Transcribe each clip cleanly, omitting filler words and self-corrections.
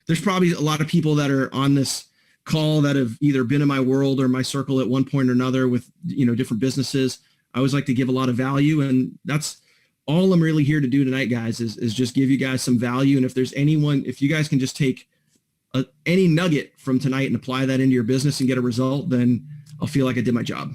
there's probably a lot of people that are on this call that have either been in my world or my circle at one point or another with, different businesses. I always like to give a lot of value, and that's all I'm really here to do tonight, guys, is just give you guys some value. And if there's anyone, if you guys can just take any nugget from tonight and apply that into your business and get a result, then I'll feel like I did my job.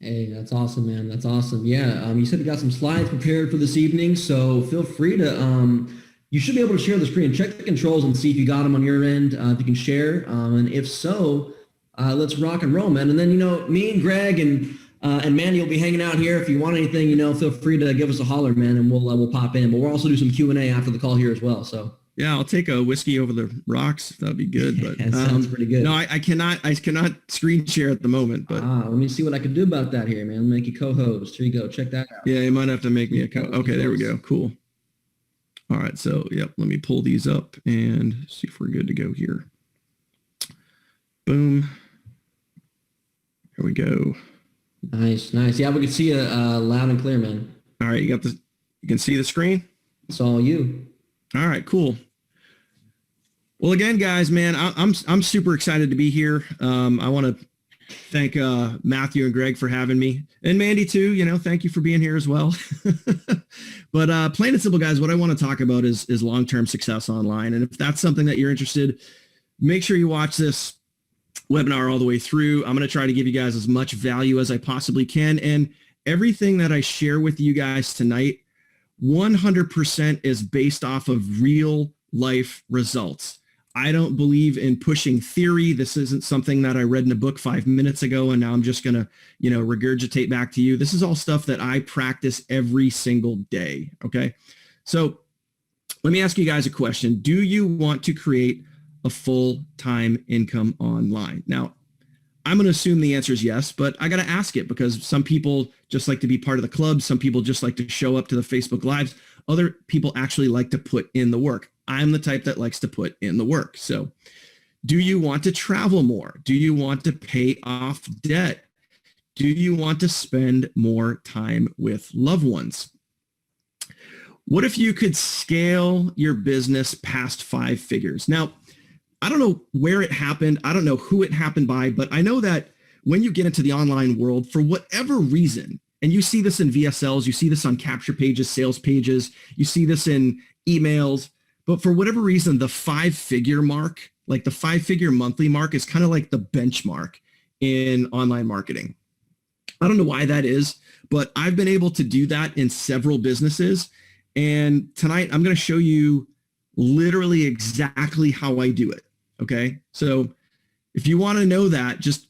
Hey, that's awesome, man. That's awesome. Yeah. You said you got some slides prepared for this evening, so feel free to, you should be able to share the screen. Check the controls and see if you got them on your end, if you can share. And if so, let's rock and roll, man. And then, me and Greg and Mandy will be hanging out here. If you want anything, feel free to give us a holler, man, and we'll pop in. But we'll also do some Q&A after the call here as well. So yeah, I'll take a whiskey over the rocks. That'd be good. But that sounds pretty good. No, I cannot screen share at the moment. But let me see what I can do about that here, man. Make you co-host. Here you go. Check that out. Yeah, you might have to make me a okay, there we go. Cool. All right, so yep, let me pull these up and see if we're good to go here. Boom. Here we go. Nice. Yeah, we can see you loud and clear, man. All right, you can see the screen? It's all you. All right, cool. Well, again, guys, man, I'm super excited to be here. I want to thank Matthew and Greg for having me, and Mandy too. Thank you for being here as well. But plain and simple, guys, what I want to talk about is long-term success online. And if that's something that you're interested, make sure you watch this webinar all the way through. I'm going to try to give you guys as much value as I possibly can. And everything that I share with you guys tonight, 100% is based off of real life results. I don't believe in pushing theory. This isn't something that I read in a book 5 minutes ago, and now I'm just going to, regurgitate back to you. This is all stuff that I practice every single day. Okay. So let me ask you guys a question. Do you want to create a full-time income online? Now, I'm going to assume the answer is yes, but I got to ask it because some people just like to be part of the club. Some people just like to show up to the Facebook Lives. Other people actually like to put in the work. I'm the type that likes to put in the work. So do you want to travel more? Do you want to pay off debt? Do you want to spend more time with loved ones? What if you could scale your business past 5 figures? Now, I don't know where it happened. I don't know who it happened by, but I know that when you get into the online world, for whatever reason, and you see this in VSLs, you see this on capture pages, sales pages, you see this in emails, but for whatever reason, the 5-figure mark, like the 5-figure monthly mark, is kind of like the benchmark in online marketing. I don't know why that is, but I've been able to do that in several businesses. And tonight I'm going to show you literally exactly how I do it. Okay. So if you want to know that, just,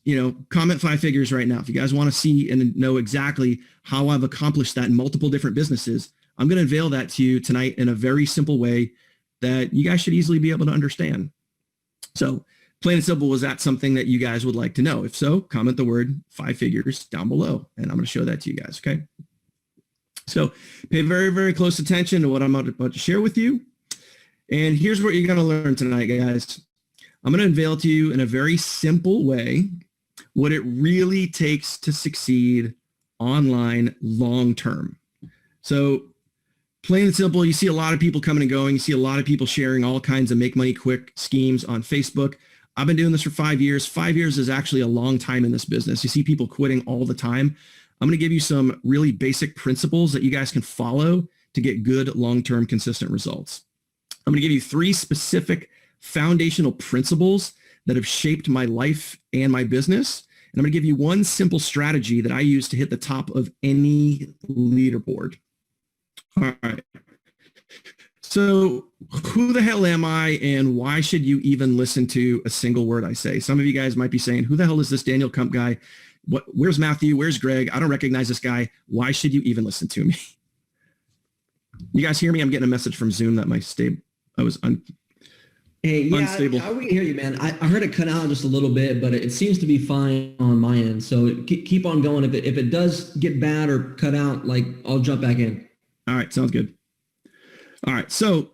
comment 5 figures right now. If you guys want to see and know exactly how I've accomplished that in multiple different businesses, I'm going to unveil that to you tonight in a very simple way that you guys should easily be able to understand. So plain and simple, was that something that you guys would like to know? If so, comment the word 5 figures down below, and I'm going to show that to you guys. Okay. So pay very, very close attention to what I'm about to share with you. And here's what you're going to learn tonight, guys. I'm going to unveil to you in a very simple way what it really takes to succeed online long-term. So plain and simple, you see a lot of people coming and going. You see a lot of people sharing all kinds of make money quick schemes on Facebook. I've been doing this for 5 years. 5 years is actually a long time in this business. You see people quitting all the time. I'm going to give you some really basic principles that you guys can follow to get good long-term consistent results. I'm going to give you 3 specific foundational principles that have shaped my life and my business. And I'm going to give you 1 simple strategy that I use to hit the top of any leaderboard. All right. So who the hell am I, and why should you even listen to a single word I say? Some of you guys might be saying, who the hell is this Daniel Krump guy? Where's Matthew? Where's Greg? I don't recognize this guy. Why should you even listen to me? You guys hear me? I'm getting a message from Zoom that unstable. I we hear you, man. I heard it cut out just a little bit, but it seems to be fine on my end. So keep on going. If it does get bad or cut out, I'll jump back in. All right, sounds good. All right, so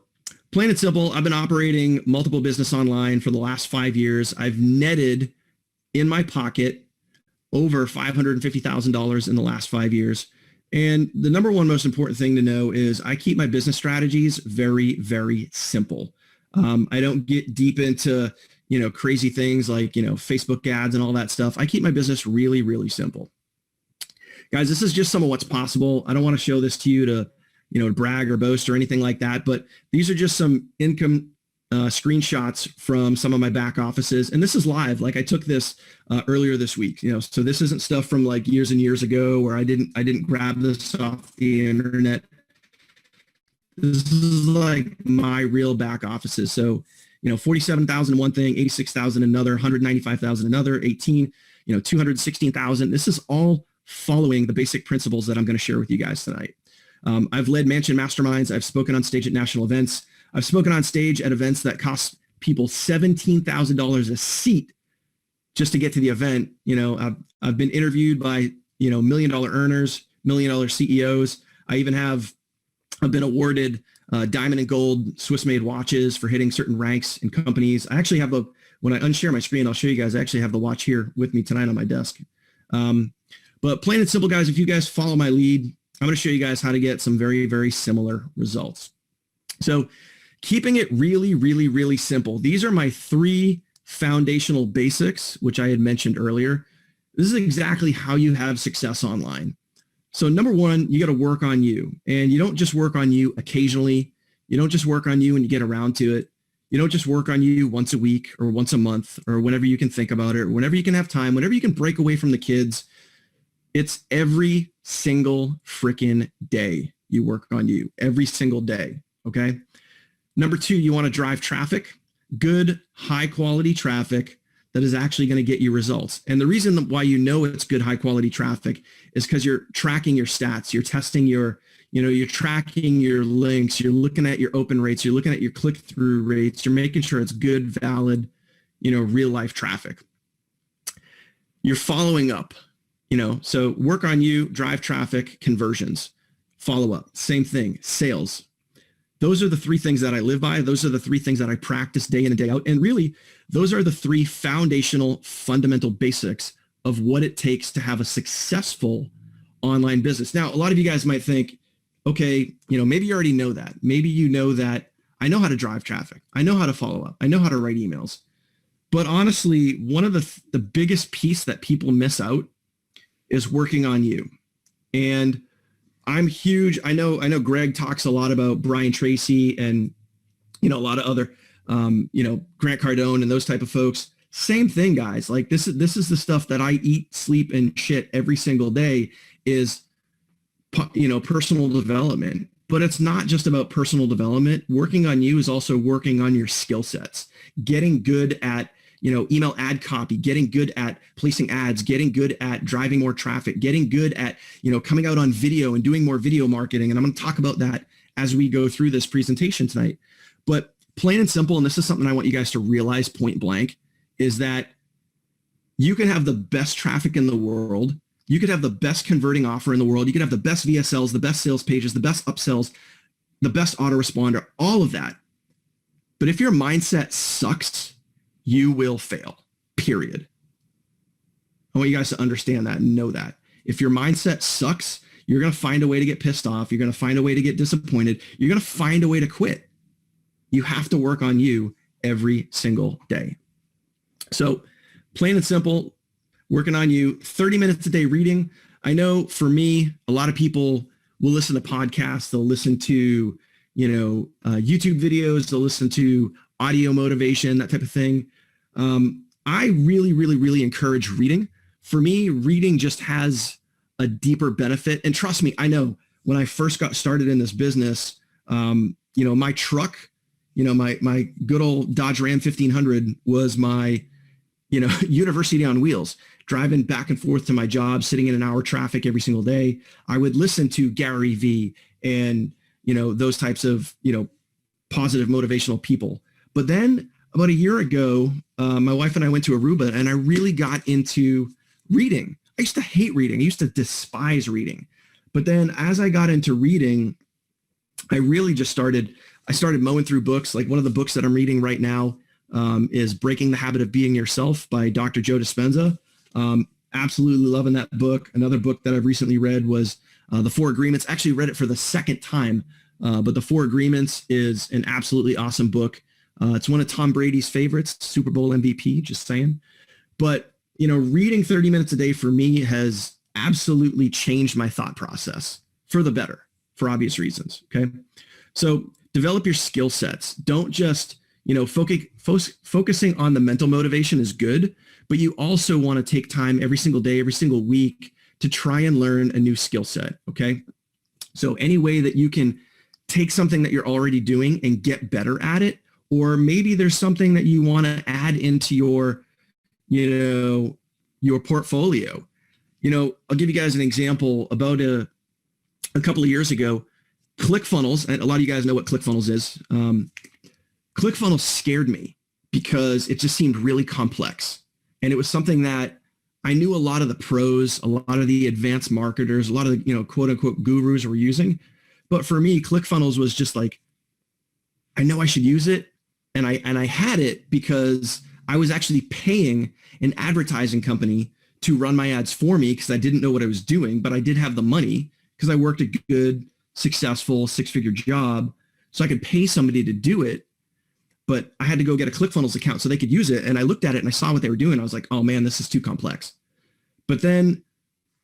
plain and simple, I've been operating multiple business online for the last 5 years. I've netted in my pocket over $550,000 in the last 5 years. And the number one most important thing to know is I keep my business strategies very, very simple. I don't get deep into, crazy things like, Facebook ads and all that stuff. I keep my business really, really simple. Guys, this is just some of what's possible. I don't want to show this to you to, brag or boast or anything like that, but these are just some income screenshots from some of my back offices. And this is live. Like I took this earlier this week, so this isn't stuff from like years and years ago where I didn't grab this off the internet. This is like my real back offices. So, 47,000 one thing, 86,000 another, 195,000 another, 18, 216,000. This is all following the basic principles that I'm going to share with you guys tonight. I've led mansion masterminds. I've spoken on stage at national events. I've spoken on stage at events that cost people $17,000 a seat just to get to the event. I've been interviewed by, $1 million earners, $1 million CEOs. I've been awarded diamond and gold Swiss-made watches for hitting certain ranks in companies. I actually have when I unshare my screen, I'll show you guys, I actually have the watch here with me tonight on my desk. But plain and simple, guys, if you guys follow my lead, I'm going to show you guys how to get some very, very similar results. So keeping it really, really, really simple. These are my 3 foundational basics, which I had mentioned earlier. This is exactly how you have success online. So number 1, you got to work on you. And you don't just work on you occasionally. You don't just work on you when you get around to it. You don't just work on you once a week or once a month or whenever you can think about it, or whenever you can have time, whenever you can break away from the kids. It's every single freaking day you work on you, every single day, okay? Number 2, you want to drive traffic, good, high quality traffic that is actually going to get you results. And the reason why it's good, high quality traffic is because you're tracking your stats, you're testing you're tracking your links, you're looking at your open rates, you're looking at your click-through rates, you're making sure it's good, valid, real life traffic. You're following up. So work on you, drive traffic, conversions, follow up, same thing, sales. Those are the 3 things that I live by. Those are the 3 things that I practice day in and day out. And really, those are the 3 foundational, fundamental basics of what it takes to have a successful online business. Now, a lot of you guys might think, okay, maybe you already know that. Maybe you know that I know how to drive traffic. I know how to follow up. I know how to write emails. But honestly, one of the biggest piece that people miss out is working on you. And I'm huge. I know Greg talks a lot about Brian Tracy and, a lot of other, Grant Cardone and those type of folks. Same thing, guys. Like this is the stuff that I eat, sleep, and shit every single day is, personal development. But it's not just about personal development. Working on you is also working on your skill sets, getting good at email ad copy, getting good at placing ads, getting good at driving more traffic, getting good at, coming out on video and doing more video marketing. And I'm going to talk about that as we go through this presentation tonight. But plain and simple, and this is something I want you guys to realize point blank, is that you can have the best traffic in the world. You could have the best converting offer in the world. You could have the best VSLs, the best sales pages, the best upsells, the best autoresponder, all of that. But if your mindset sucks, you will fail, period. I want you guys to understand that and know that. If your mindset sucks, you're going to find a way to get pissed off. You're going to find a way to get disappointed. You're going to find a way to quit. You have to work on you every single day. So plain and simple, working on you, 30 minutes a day reading. I know for me, a lot of people will listen to podcasts. They'll listen to, YouTube videos. They'll listen to audio motivation, that type of thing. I really, really, really encourage reading. For me, reading just has a deeper benefit. And trust me, I know when I first got started in this business, my truck, my good old Dodge Ram 1500 was my, university on wheels, driving back and forth to my job, sitting in an hour traffic every single day. I would listen to Gary V and, those types of, positive motivational people. But then about a year ago, my wife and I went to Aruba and I really got into reading. I used to hate reading. I used to despise reading. But then as I got into reading, I really just started mowing through books. Like one of the books that I'm reading right now is Breaking the Habit of Being Yourself by Dr. Joe Dispenza. Absolutely loving that book. Another book that I've recently read was The 4 Agreements. Actually read it for the second time, but The 4 Agreements is an absolutely awesome book. It's one of Tom Brady's favorites, Super Bowl MVP, just saying. But, reading 30 minutes a day for me has absolutely changed my thought process for the better, for obvious reasons. Okay. So develop your skill sets. Don't just, focusing on the mental motivation is good, but you also want to take time every single day, every single week to try and learn a new skill set. Okay. So any way that you can take something that you're already doing and get better at it, or maybe there's something that you want to add into your, your portfolio. I'll give you guys an example. About a couple of years ago, ClickFunnels, and a lot of you guys know what ClickFunnels is. ClickFunnels scared me because it just seemed really complex. And it was something that I knew a lot of the pros, a lot of the advanced marketers, a lot of the, quote unquote gurus were using. But for me, ClickFunnels was just like, I know I should use it. And I had it because I was actually paying an advertising company to run my ads for me because I didn't know what I was doing, but I did have the money because I worked a good, successful 6-figure job. So I could pay somebody to do it, but I had to go get a ClickFunnels account so they could use it. And I looked at it and I saw what they were doing. I was like, oh man, this is too complex. But then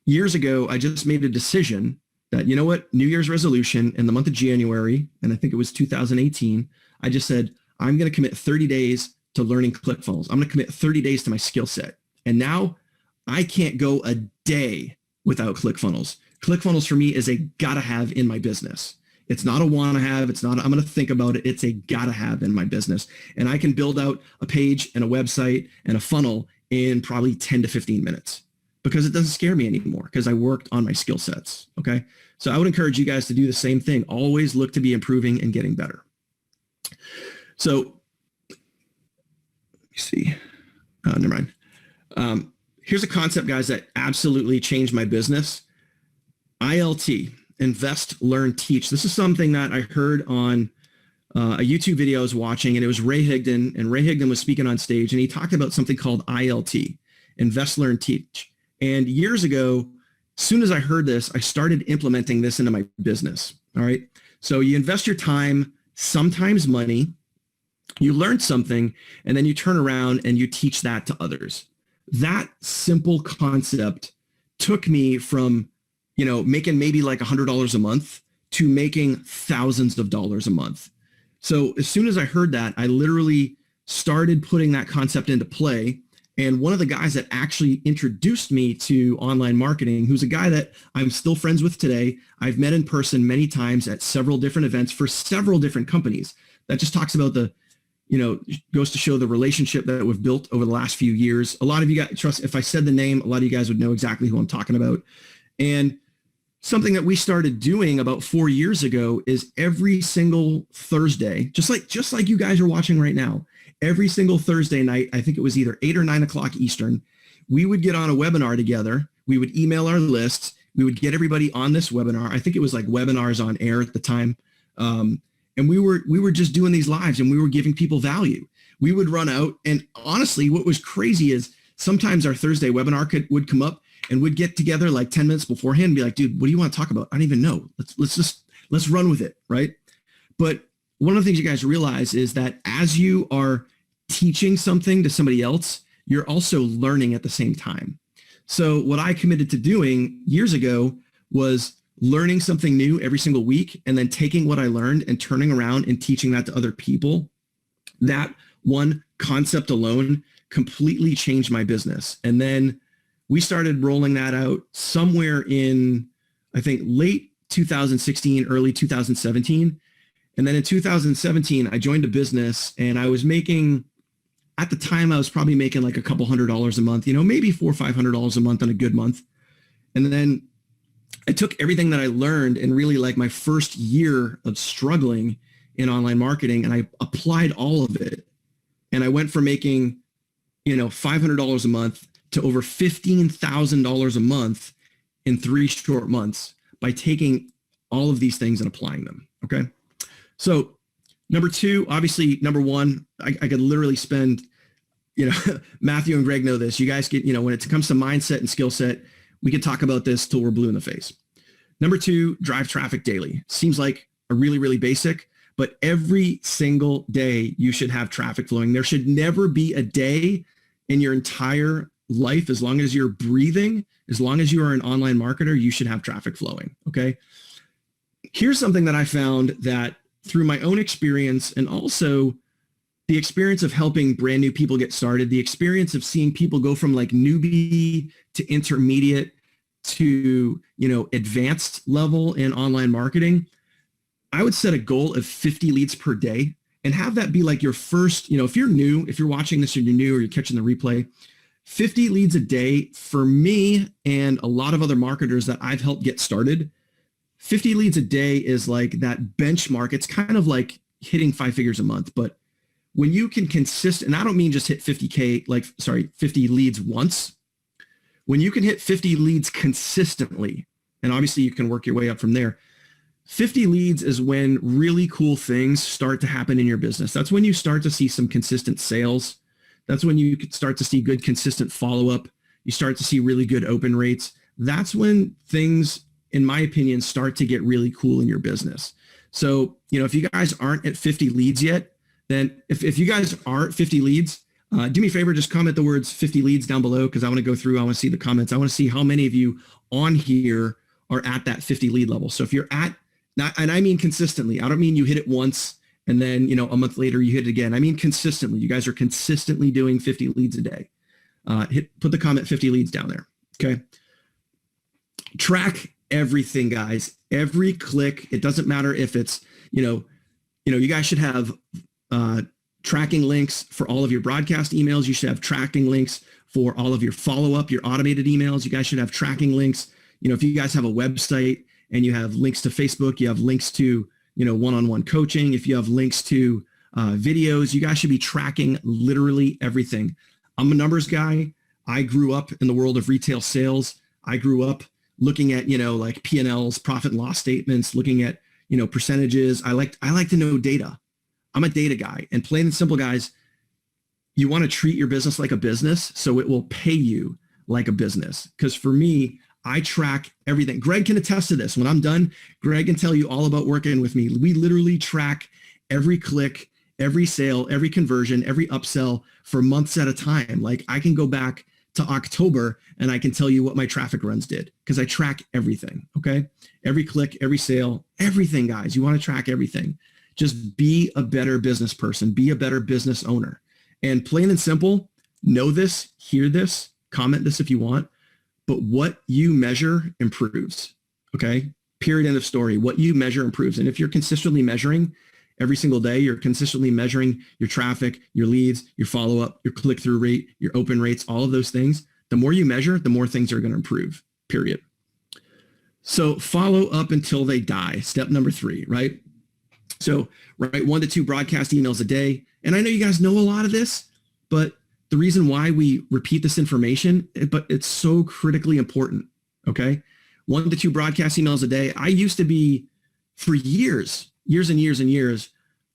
years ago, I just made a decision that, you know what, New Year's resolution in the month of January, and I think it was 2018, I just said, I'm going to commit 30 days to learning ClickFunnels. I'm going to commit 30 days to my skill set. And now I can't go a day without ClickFunnels. ClickFunnels for me is a gotta have in my business. It's not a wanna have. It's not, I'm going to think about it. It's a gotta have in my business. And I can build out a page and a website and a funnel in probably 10 to 15 minutes because it doesn't scare me anymore because I worked on my skill sets. Okay. So I would encourage you guys to do the same thing. Always look to be improving and getting better. So let me see. Never mind. Here's a concept, guys, that absolutely changed my business. ILT, invest, learn, teach. This is something that I heard on a YouTube video I was watching, and it was Ray Higdon, and Ray Higdon was speaking on stage, and he talked about something called ILT, invest, learn, teach. And years ago, as soon as I heard this, I started implementing this into my business. All right. So you invest your time, sometimes money, you learn something, and then you turn around and you teach that to others. That simple concept took me from, making maybe like $100 a month to making thousands of dollars a month. So as soon as I heard that, I literally started putting that concept into play. And one of the guys that actually introduced me to online marketing, who's a guy that I'm still friends with today, I've met in person many times at several different events for several different companies. That just talks about the, goes to show the relationship that we've built over the last few years. A lot of you guys, trust, if I said the name, a lot of you guys would know exactly who I'm talking about. And something that we started doing about 4 years ago is every single Thursday, just like you guys are watching right now, every single Thursday night, I think it was either 8 or 9 o'clock Eastern, we would get on a webinar together. We would email our lists. We would get everybody on this webinar. I think it was like Webinars on Air at the time. And we were just doing these lives and we were giving people value. We would run out. And honestly, what was crazy is sometimes our Thursday webinar would come up and we'd get together like 10 minutes beforehand and be like, dude, what do you want to talk about? I don't even know. Let's run with it. Right. But one of the things you guys realize is that as you are teaching something to somebody else, you're also learning at the same time. So what I committed to doing years ago was learning something new every single week and then taking what I learned and turning around and teaching that to other people. That one concept alone completely changed my business. And then we started rolling that out somewhere in, I think, late 2016, early 2017. And then in 2017, I joined a business and I was making, at the time, I was probably making like a couple $100s a month, maybe $400 or $500 a month on a good month. And then I took everything that I learned and really like my first year of struggling in online marketing and I applied all of it. And I went from making, $500 a month to over $15,000 a month in 3 short months by taking all of these things and applying them. Okay. So number two, obviously number one, I could literally spend, Matthew and Greg know this. You guys get, when it comes to mindset and skill set, we could talk about this till we're blue in the face. Number two, drive traffic daily. Seems like a really, really basic, but every single day you should have traffic flowing. There should never be a day in your entire life, as long as you're breathing, as long as you are an online marketer, you should have traffic flowing. Okay. Here's something that I found that through my own experience, and also the experience of helping brand new people get started, the experience of seeing people go from like newbie to intermediate to, advanced level in online marketing. I would set a goal of 50 leads per day and have that be like your first, if you're new, if you're watching this and you're new or you're catching the replay, 50 leads a day for me and a lot of other marketers that I've helped get started. 50 leads a day is like that benchmark. It's kind of like hitting 5 figures a month, but when you can and I don't mean just hit 50 leads once. When you can hit 50 leads consistently, and obviously you can work your way up from there, 50 leads is when really cool things start to happen in your business. That's when you start to see some consistent sales. That's when you start to see good, consistent follow-up. You start to see really good open rates. That's when things, in my opinion, start to get really cool in your business. So, if you guys aren't at 50 leads yet, then if you guys are at 50 leads, do me a favor, just comment the words 50 leads down below, because I want to go through, I want to see the comments. I want to see how many of you on here are at that 50 lead level. So if you're at, and I mean consistently, I don't mean you hit it once and then, a month later you hit it again. I mean consistently. You guys are consistently doing 50 leads a day. Put the comment 50 leads down there. Okay. Track everything, guys. Every click. It doesn't matter if it's, you guys should have tracking links for all of your broadcast emails. You should have tracking links for all of your follow-up, your automated emails. You guys should have tracking links. If you guys have a website and you have links to Facebook, you have links to, one-on-one coaching. If you have links to videos, you guys should be tracking literally everything. I'm a numbers guy. I grew up in the world of retail sales. I grew up looking at, like P&Ls, profit and loss statements, looking at, percentages. I like to know data. I'm a data guy, and plain and simple, guys, you want to treat your business like a business so it will pay you like a business. Because for me, I track everything. Greg can attest to this. When I'm done, Greg can tell you all about working with me. We literally track every click, every sale, every conversion, every upsell for months at a time. Like I can go back to October and I can tell you what my traffic runs did because I track everything. Okay. Every click, every sale, everything, guys. You want to track everything. Just be a better business person, be a better business owner. And plain and simple, know this, hear this, comment this if you want, but what you measure improves. Okay. Period. End of story. What you measure improves. And if you're consistently measuring every single day, you're consistently measuring your traffic, your leads, your follow-up, your click-through rate, your open rates, all of those things. The more you measure, the more things are going to improve, period. So follow up until they die. Step number 3, right? So write 1 to 2 broadcast emails a day. And I know you guys know a lot of this, but the reason why we repeat this information, but it's so critically important, okay? 1 to 2 broadcast emails a day. I used to be, for years and years,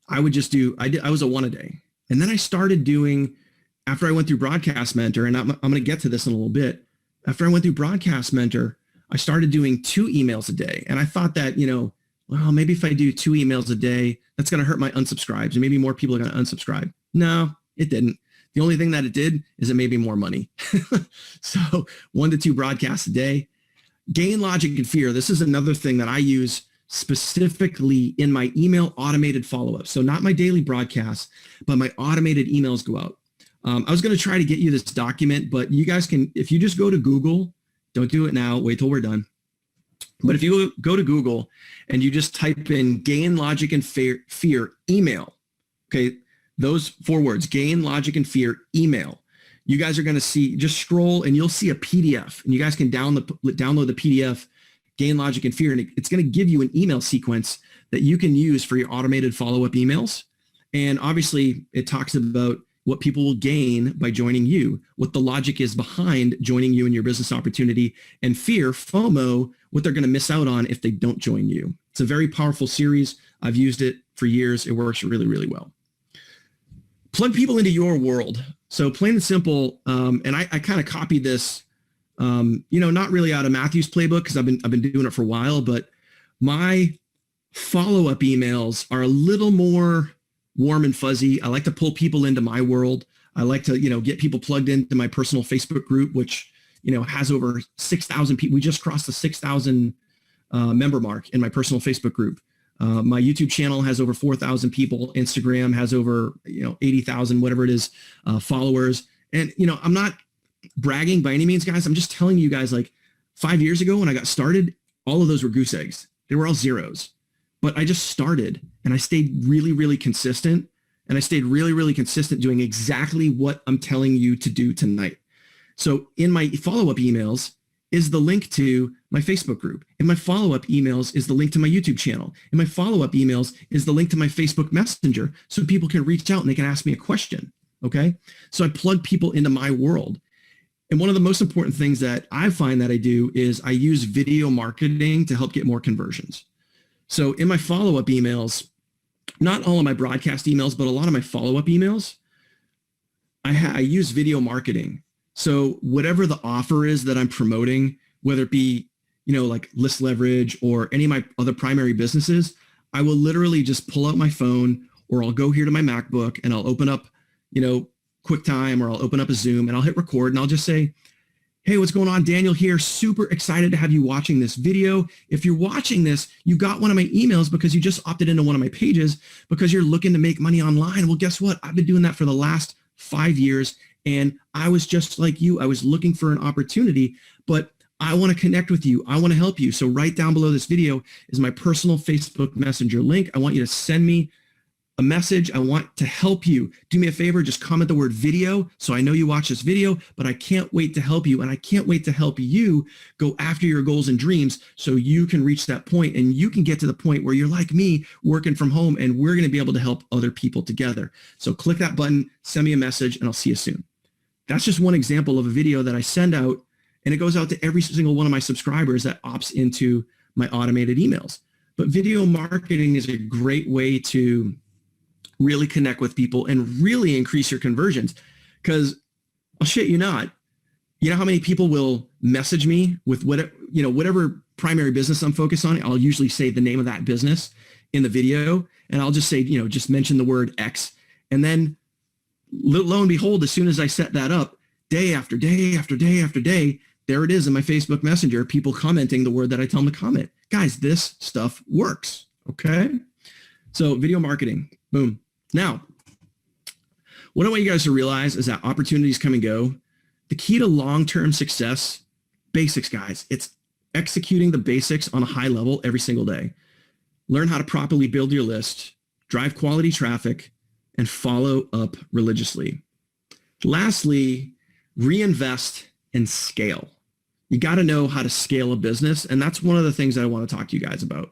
I would just do, I was a 1 a day. And then I started doing, after I went through Broadcast Mentor, and I'm going to get to this in a little bit. After I went through Broadcast Mentor, I started doing 2 emails a day. And I thought that, well, maybe if I do 2 emails a day, that's going to hurt my unsubscribes. And maybe more people are going to unsubscribe. No, it didn't. The only thing that it did is it made me more money. So 1 to 2 broadcasts a day. Gain logic and fear. This is another thing that I use specifically in my email automated follow-up. So not my daily broadcasts, but my automated emails go out. I was going to try to get you this document, but you guys can, if you just go to Google, don't do it now, wait till we're done. But if you go to Google and you just type in gain logic and fear email, okay, those 4 words, gain logic and fear email, you guys are going to see, just scroll and you'll see a PDF, and you guys can download the PDF, gain logic and fear, and it's going to give you an email sequence that you can use for your automated follow-up emails. And obviously it talks about what people will gain by joining you, what the logic is behind joining you in your business opportunity, and fear, FOMO, what they're going to miss out on if they don't join you. It's a very powerful series. I've used it for years. It works really, really well. Plug people into your world. So plain and simple, and I kind of copied this, not really out of Matthew's playbook because I've been doing it for a while, but my Follow-up emails are a little more warm and fuzzy. I like to pull people into my world. I like to, get people plugged into my personal Facebook group, which, has over 6,000 people. We just crossed the 6,000 member mark in my personal Facebook group. My YouTube channel has over 4,000 people. Instagram has over, 80,000, whatever it is, followers. And, I'm not bragging by any means, guys. I'm just telling you guys, like 5 years ago when I got started, all of those were goose eggs. They were all zeros. But I just started and I stayed really, really consistent. And I stayed really, really consistent doing exactly what I'm telling you to do tonight. So in my follow-up emails is the link to my Facebook group. In my follow-up emails is the link to my YouTube channel. In my follow-up emails is the link to my Facebook Messenger so people can reach out and they can ask me a question. Okay. So I plug people into my world. And one of the most important things that I find that I do is I use video marketing to help get more conversions. So in my follow-up emails, not all of my broadcast emails, but a lot of my follow-up emails, I use video marketing. So whatever the offer is that I'm promoting, whether it be, like list leverage or any of my other primary businesses, I will literally just pull out my phone or I'll go here to my MacBook and I'll open up, QuickTime or I'll open up a Zoom and I'll hit record and I'll just say, hey, what's going on? Daniel here. Super excited to have you watching this video. If you're watching this, you got one of my emails because you just opted into one of my pages because you're looking to make money online. Well, guess what? I've been doing that for the last 5 years. And I was just like you. I was looking for an opportunity, but I want to connect with you. I want to help you. So right down below this video is my personal Facebook Messenger link. I want you to send me a message. I want to help you. Do me a favor, just comment the word video so I know you watch this video, but I can't wait to help you and I can't wait to help you go after your goals and dreams so you can reach that point and you can get to the point where you're like me working from home and we're going to be able to help other people together. So click that button, send me a message, and I'll see you soon. That's just one example of a video that I send out and it goes out to every single one of my subscribers that opts into my automated emails. But video marketing is a great way to really connect with people and really increase your conversions. Because I'll shit you not, you know how many people will message me with whatever primary business I'm focused on. I'll usually say the name of that business in the video and I'll just say, just mention the word X. And then lo and behold, as soon as I set that up, day after day after day after day, there it is in my Facebook Messenger, people commenting the word that I tell them to comment. Guys, this stuff works. Okay. So video marketing, boom. Now, what I want you guys to realize is that opportunities come and go. The key to long-term success, basics, guys. It's executing the basics on a high level every single day. Learn how to properly build your list, drive quality traffic, and follow up religiously. Lastly, reinvest and scale. You got to know how to scale a business, and that's one of the things that I want to talk to you guys about.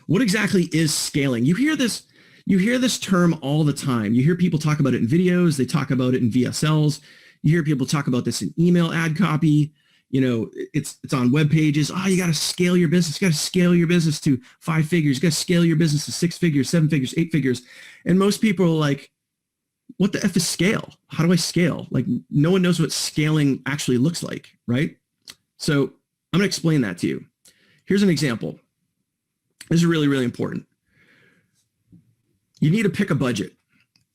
What exactly is scaling? You hear this term all the time. You hear people talk about it in videos. They talk about it in VSLs. You hear people talk about this in email ad copy. It's on web pages. Oh, you got to scale your business. You got to scale your business to 5 figures. You got to scale your business to 6 figures, 7 figures, 8 figures. And most people are like, what the F is scale? How do I scale? Like no one knows what scaling actually looks like, right? So I'm going to explain that to you. Here's an example. This is really, really important. You need to pick a budget.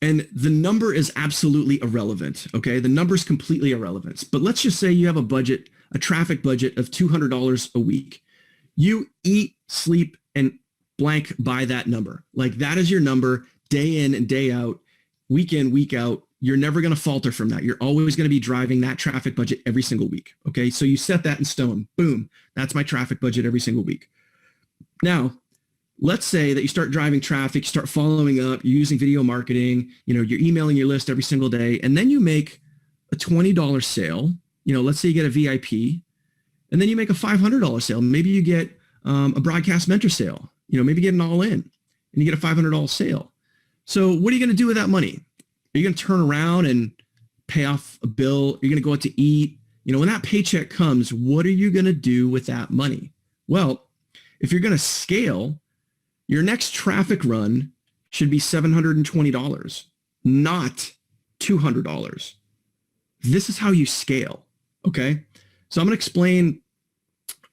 And the number is absolutely irrelevant, okay? The number is completely irrelevant. But let's just say you have a budget, a traffic budget of $200 a week. You eat, sleep, and blank by that number. Like that is your number day in and day out, week in, week out. You're never going to falter from that. You're always going to be driving that traffic budget every single week, okay? So you set that in stone. Boom. That's my traffic budget every single week. Now, let's say that you start driving traffic, you start following up, you're using video marketing, you're emailing your list every single day, and then you make a $20 sale. Let's say you get a VIP, and then you make a $500 sale. Maybe you get a broadcast mentor sale. Maybe get an all-in, and you get a $500 sale. So what are you going to do with that money? Are you going to turn around and pay off a bill? Are you going to go out to eat? When that paycheck comes, what are you going to do with that money? Well, if you're going to scale, your next traffic run should be $720, not $200. This is how you scale, okay? So I'm going to explain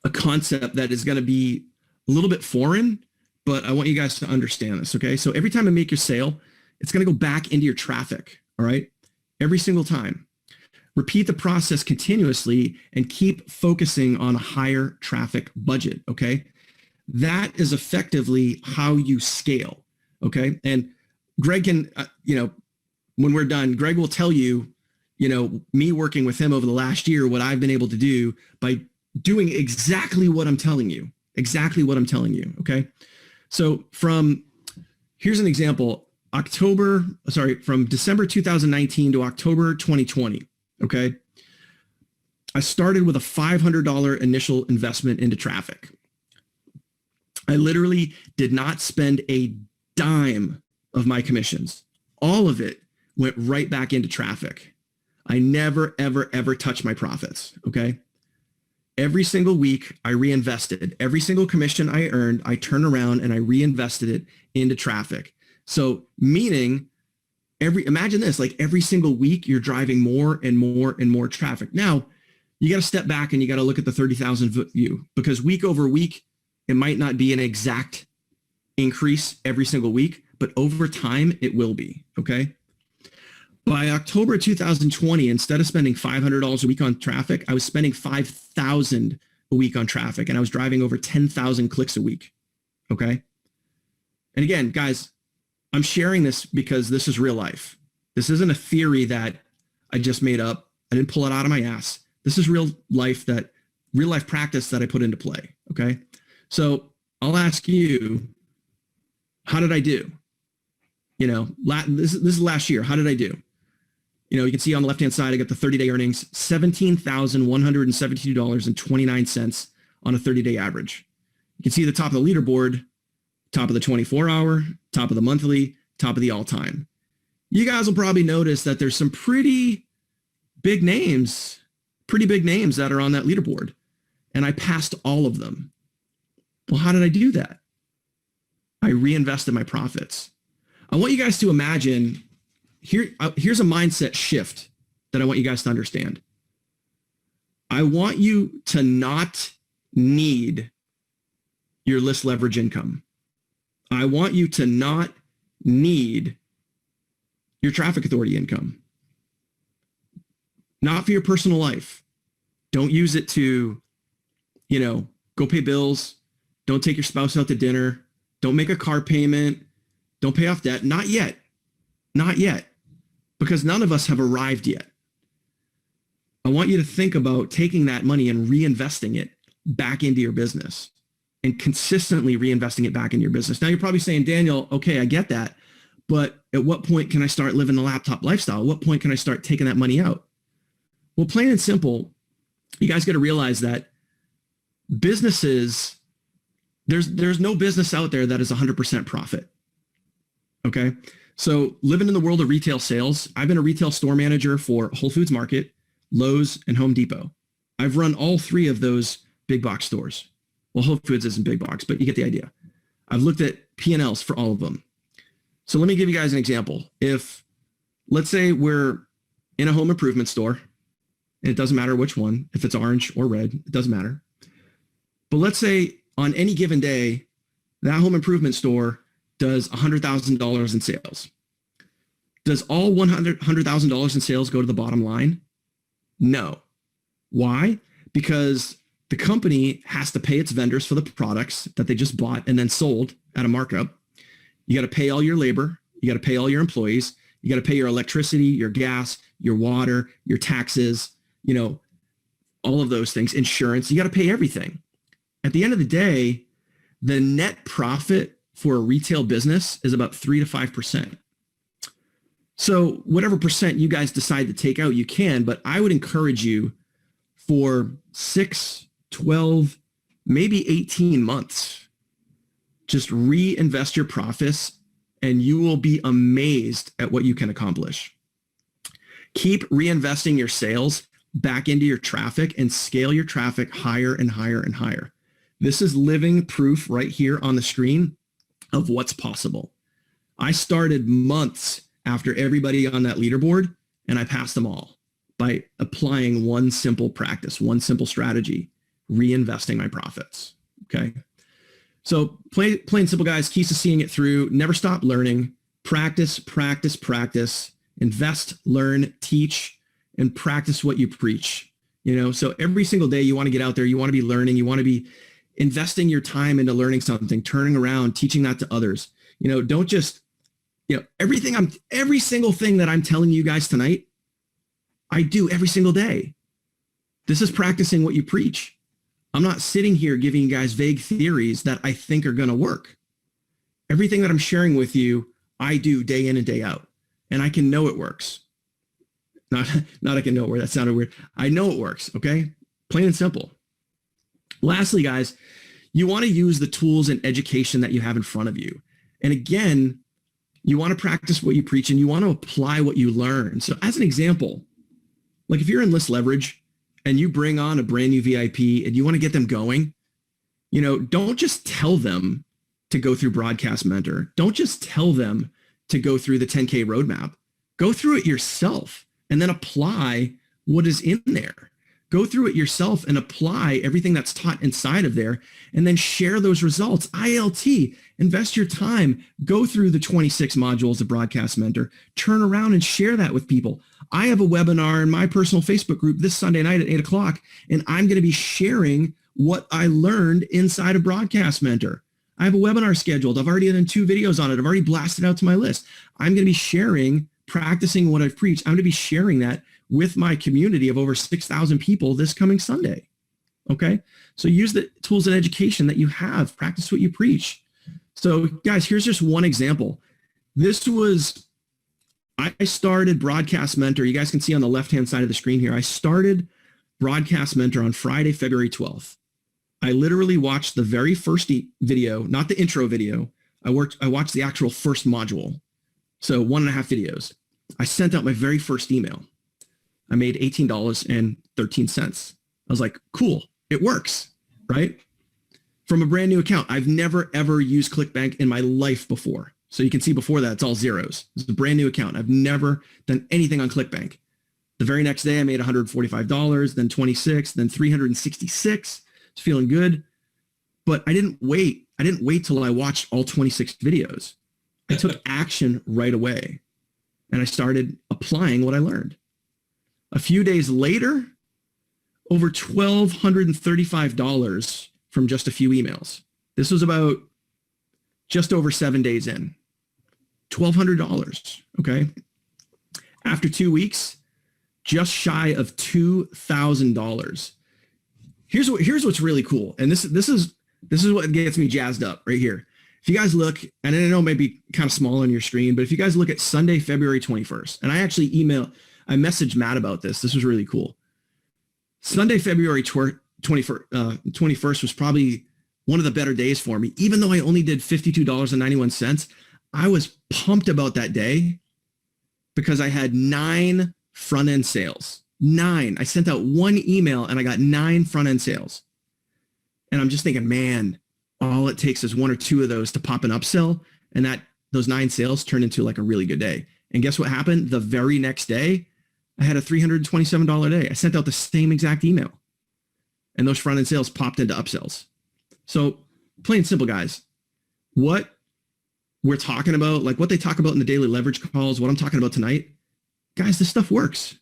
a concept that is going to be a little bit foreign, but I want you guys to understand this, okay? So every time I make your sale, it's going to go back into your traffic, all right? Every single time. Repeat the process continuously and keep focusing on a higher traffic budget, okay? That is effectively how you scale, okay? And Greg can, when we're done, Greg will tell you, me working with him over the last year, what I've been able to do by doing exactly what I'm telling you, okay? So here's an example, from December 2019 to October 2020, okay? I started with a $500 initial investment into traffic. I literally did not spend a dime of my commissions. All of it went right back into traffic. I never, ever, ever touched my profits, okay? Every single week I reinvested. Every single commission I earned, I turned around and I reinvested it into traffic. So meaning imagine this, like every single week you're driving more and more and more traffic. Now you got to step back and you got to look at the 30,000 view, because week over week, it might not be an exact increase every single week, but over time it will be, okay? By October 2020, instead of spending $500 a week on traffic, I was spending $5,000 a week on traffic, and I was driving over 10,000 clicks a week, okay? And again, guys, I'm sharing this because this is real life. This isn't a theory that I just made up. I didn't pull it out of my ass. This is real life practice that I put into play, okay? So I'll ask you, how did I do? This is last year. How did I do? You can see on the left-hand side, I got the 30-day earnings, $17,172.29 on a 30-day average. You can see the top of the leaderboard, top of the 24-hour, top of the monthly, top of the all-time. You guys will probably notice that there's some pretty big names that are on that leaderboard, and I passed all of them. Well, how did I do that? I reinvested my profits. I want you guys to imagine, here's a mindset shift that I want you guys to understand. I want you to not need your list leverage income. I want you to not need your traffic authority income. Not for your personal life. Don't use it to, go pay bills. Don't take your spouse out to dinner. Don't make a car payment. Don't pay off debt. Not yet. Not yet. Because none of us have arrived yet. I want you to think about taking that money and reinvesting it back into your business, and consistently reinvesting it back into your business. Now you're probably saying, Daniel, okay, I get that, but at what point can I start living the laptop lifestyle? At what point can I start taking that money out? Well, plain and simple, you guys got to realize that businesses, there's no business out there that is 100% profit. Okay. So living in the world of retail sales, I've been a retail store manager for Whole Foods Market, Lowe's, and Home Depot. I've run all three of those big box stores. Well, Whole Foods isn't big box, but you get the idea. I've looked at P&Ls for all of them. So let me give you guys an example. If, let's say we're in a home improvement store, and it doesn't matter which one, if it's orange or red, it doesn't matter. But let's say on any given day, that home improvement store does $100,000 in sales. Does all $100,000 in sales go to the bottom line? No. Why? Because the company has to pay its vendors for the products that they just bought and then sold at a markup. You got to pay all your labor. You got to pay all your employees. You got to pay your electricity, your gas, your water, your taxes, all of those things, insurance. You got to pay everything. At the end of the day, the net profit for a retail business is about 3 to 5%. So whatever percent you guys decide to take out, you can, but I would encourage you for 6, 12, maybe 18 months, just reinvest your profits and you will be amazed at what you can accomplish. Keep reinvesting your sales back into your traffic and scale your traffic higher and higher and higher. This is living proof right here on the screen of what's possible. I started months after everybody on that leaderboard, and I passed them all by applying one simple practice, one simple strategy, reinvesting my profits. Okay. So plain and simple, guys, keys to seeing it through. Never stop learning. Practice, practice, practice. Invest, learn, teach, and practice what you preach. So every single day you want to get out there. You want to be learning. You want to be investing your time into learning something, turning around, teaching that to others. Don't just, every single thing that I'm telling you guys tonight, I do every single day. This is practicing what you preach. I'm not sitting here giving you guys vague theories that I think are going to work. Everything that I'm sharing with you, I do day in and day out, and I can know it works. Not I can know it works. That sounded weird. I know it works. Okay. Plain and simple. Lastly, guys, you want to use the tools and education that you have in front of you. And again, you want to practice what you preach and you want to apply what you learn. So as an example, like if you're in list leverage and you bring on a brand new VIP and you want to get them going, don't just tell them to go through Broadcast Mentor. Don't just tell them to go through the 10K roadmap. Go through it yourself and then apply what is in there. Go through it yourself and apply everything that's taught inside of there and then share those results. ILT, invest your time, go through the 26 modules of Broadcast Mentor, turn around and share that with people. I have a webinar in my personal Facebook group this Sunday night at 8:00, and I'm going to be sharing what I learned inside of Broadcast Mentor. I have a webinar scheduled. I've already done 2 videos on it. I've already blasted out to my list. I'm going to be sharing, practicing what I've preached. I'm going to be sharing that with my community of over 6,000 people this coming Sunday. Okay. So use the tools and education that you have, practice what you preach. So guys, here's just one example. I started Broadcast Mentor. You guys can see on the left-hand side of the screen here. I started Broadcast Mentor on Friday, February 12th. I literally watched the very first video, not the intro video. I watched the actual first module. So 1.5 videos. I sent out my very first email. I made $18.13. I was like, cool, it works, right? From a brand new account. I've never, ever used ClickBank in my life before. So you can see before that, it's all zeros. It's a brand new account. I've never done anything on ClickBank. The very next day, I made $145, then 26, then 366. It's feeling good. But I didn't wait. I didn't wait till I watched all 26 videos. I took action right away. And I started applying what I learned. A few days later, over $1,235 from just a few emails. This was about just over 7 days in. $1,200, okay? After 2 weeks, just shy of $2,000. Here's what's really cool, and this is what gets me jazzed up right here. If you guys look, and I know it may be kind of small on your screen, but if you guys look at Sunday, February 21st, and I messaged Matt about this. This was really cool. Sunday, February 21st was probably one of the better days for me. Even though I only did $52.91, I was pumped about that day because I had 9 front-end sales. 9. I sent out 1 email and I got 9 front-end sales. And I'm just thinking, man, all it takes is 1 or 2 of those to pop an upsell, and those 9 sales turned into like a really good day. And guess what happened? The very next day, I had a $327 day. I sent out the same exact email, and those front-end sales popped into upsells. So plain and simple, guys, what we're talking about, like what they talk about in the daily leverage calls, what I'm talking about tonight, guys, this stuff works.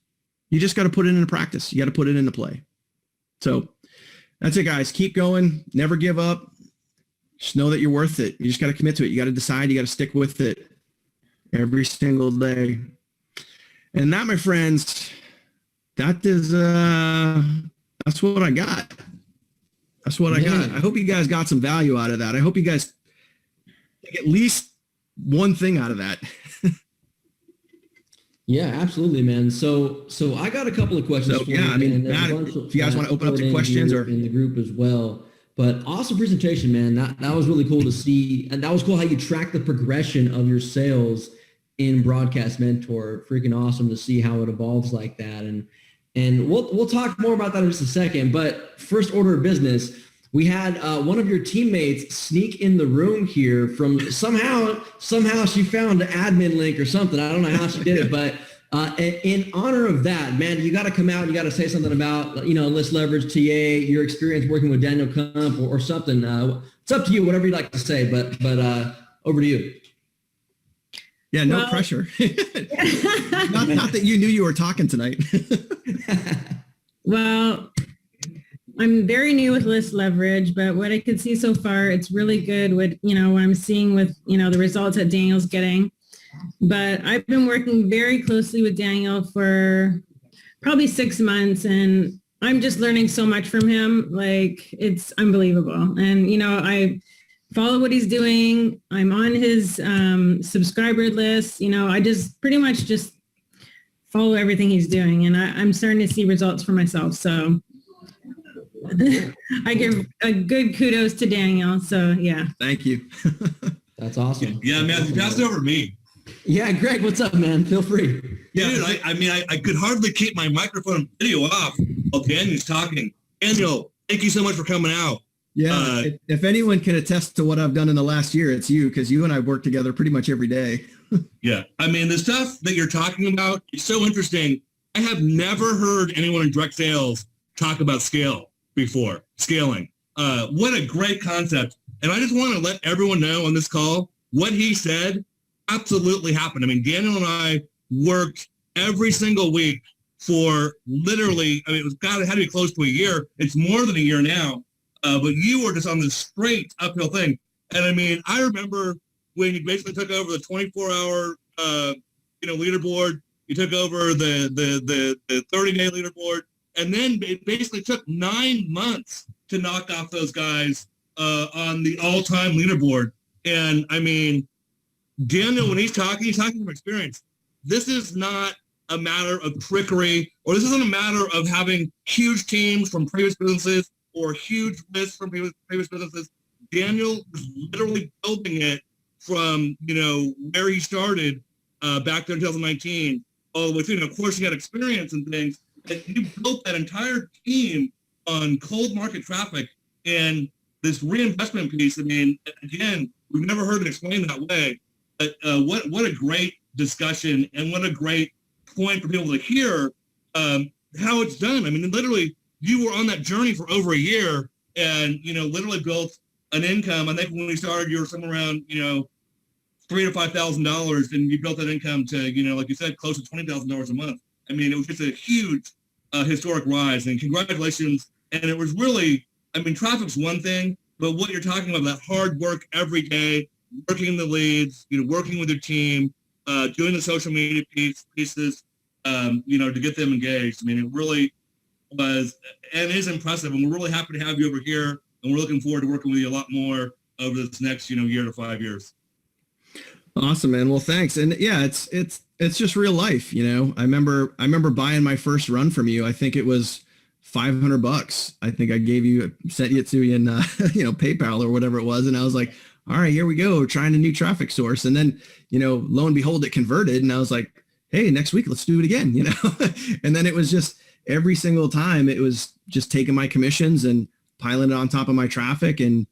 You just got to put it into practice. You got to put it into play. So that's it, guys. Keep going. Never give up. Just know that you're worth it. You just got to commit to it. You got to decide. You got to stick with it every single day. And that, my friends, that is, that's what I got. That's what I got. I hope you guys got some value out of that. I hope you guys take at least one thing out of that. Yeah, absolutely, man. So I got a couple of questions for you. Yeah, I mean, Matt, if you guys want to open up to questions or in the group as well. But awesome presentation, man. That was really cool to see. And that was cool how you track the progression of your sales in Broadcast Mentor. Freaking awesome to see how it evolves like that. And we'll talk more about that in just a second. But first order of business, we had one of your teammates sneak in the room here from somehow she found the admin link or something. I don't know how she did it, but in honor of that, man, you got to come out and you got to say something about, list leverage, TA, your experience working with Daniel Krump or something. it's up to you, whatever you'd like to say, but over to you. Yeah, no pressure. not that you knew you were talking tonight. Well, I'm very new with list leverage, but what I can see so far, it's really good with, what I'm seeing with, the results that Daniel's getting. But I've been working very closely with Daniel for probably 6 months, and I'm just learning so much from him. Like, it's unbelievable. And, I follow what he's doing. I'm on his subscriber list. I just pretty much just follow everything he's doing. And I'm starting to see results for myself. So I give a good kudos to Daniel. So, yeah. Thank you. That's awesome. Yeah, man, you passed over me. Yeah, Greg, what's up, man? Feel free. Yeah, dude, I could hardly keep my microphone and video off while Daniel's talking. Daniel, thank you so much for coming out. Yeah, if anyone can attest to what I've done in the last year, it's you, because you and I work together pretty much every day. Yeah, the stuff that you're talking about is so interesting. I have never heard anyone in direct sales talk about scale before, scaling. What a great concept. And I just want to let everyone know on this call, what he said absolutely happened. Daniel and I worked every single week for literally, it had to be close to a year. It's more than a year now. But you were just on this straight uphill thing. And I remember when you basically took over the 24-hour, leaderboard, you took over the 30-day leaderboard, and then it basically took 9 months to knock off those guys on the all-time leaderboard. And Daniel, when he's talking from experience. This is not a matter of trickery, or this isn't a matter of having huge teams from previous businesses or huge lists from previous businesses. Daniel was literally building it from, where he started back there in 2019 all the way through. And of course, he had experience and things. And he built that entire team on cold market traffic and this reinvestment piece. Again, we've never heard it explained that way. But what a great discussion, and what a great point for people to hear how it's done. Literally, you were on that journey for over a year, and literally built an income. I think when we started, you were somewhere around $3,000 to $5,000, and you built that income to like you said, close to $20,000 a month. It was just a huge historic rise, and congratulations. And it was really, traffic's one thing, but what you're talking about, that hard work every day, working the leads, working with your team, doing the social media pieces, to get them engaged. It really was and is impressive, and we're really happy to have you over here, and we're looking forward to working with you a lot more over this next, year to 5 years. Awesome, man. Well, thanks. And yeah, it's just real life. I remember buying my first run from you. I think it was $500. I think I sent it to you in, PayPal or whatever it was. And I was like, all right, here we go, trying a new traffic source. And then, lo and behold, it converted. And I was like, hey, next week, let's do it again, And then it was just every single time it was just taking my commissions and piling it on top of my traffic. And,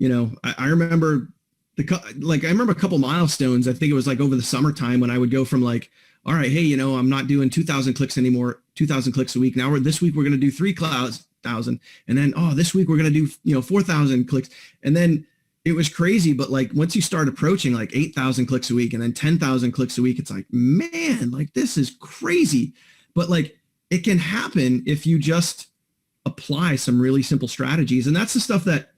I remember a couple milestones. I think it was like over the summertime when I would go from like, all right, hey, I'm not doing 2,000 clicks anymore, 2,000 clicks a week. Now this week we're going to do 3,000. And then, this week we're going to do, 4,000 clicks. And then it was crazy. But like, once you start approaching like 8,000 clicks a week and then 10,000 clicks a week, it's like, man, like this is crazy. But like, it can happen if you just apply some really simple strategies. And that's the stuff that,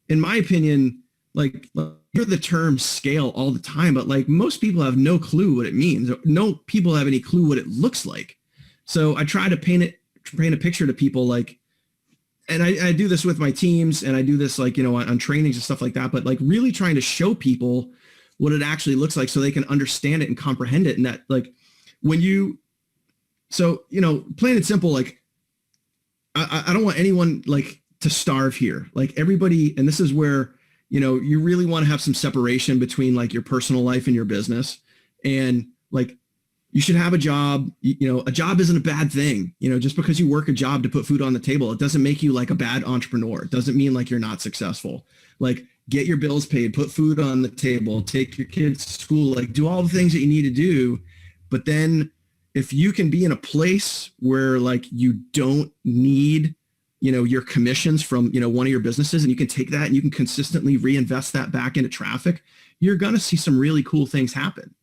in my opinion, like, hear the term scale all the time, but like most people have no clue what it means. No people have any clue what it looks like. So I try to paint a picture to people, like, and I do this with my teams, and I do this like, on trainings and stuff like that, but like really trying to show people what it actually looks like so they can understand it and comprehend it. And that, like, plain and simple, like, I don't want anyone like to starve here. Like everybody, and this is where, you really want to have some separation between like your personal life and your business. And like, you should have a job. A job isn't a bad thing. Just because you work a job to put food on the table, it doesn't make you like a bad entrepreneur. It doesn't mean like you're not successful. Like, get your bills paid, put food on the table, take your kids to school, like do all the things that you need to do. But then if you can be in a place where like you don't need your commissions from, one of your businesses, and you can take that and you can consistently reinvest that back into traffic, you're going to see some really cool things happen.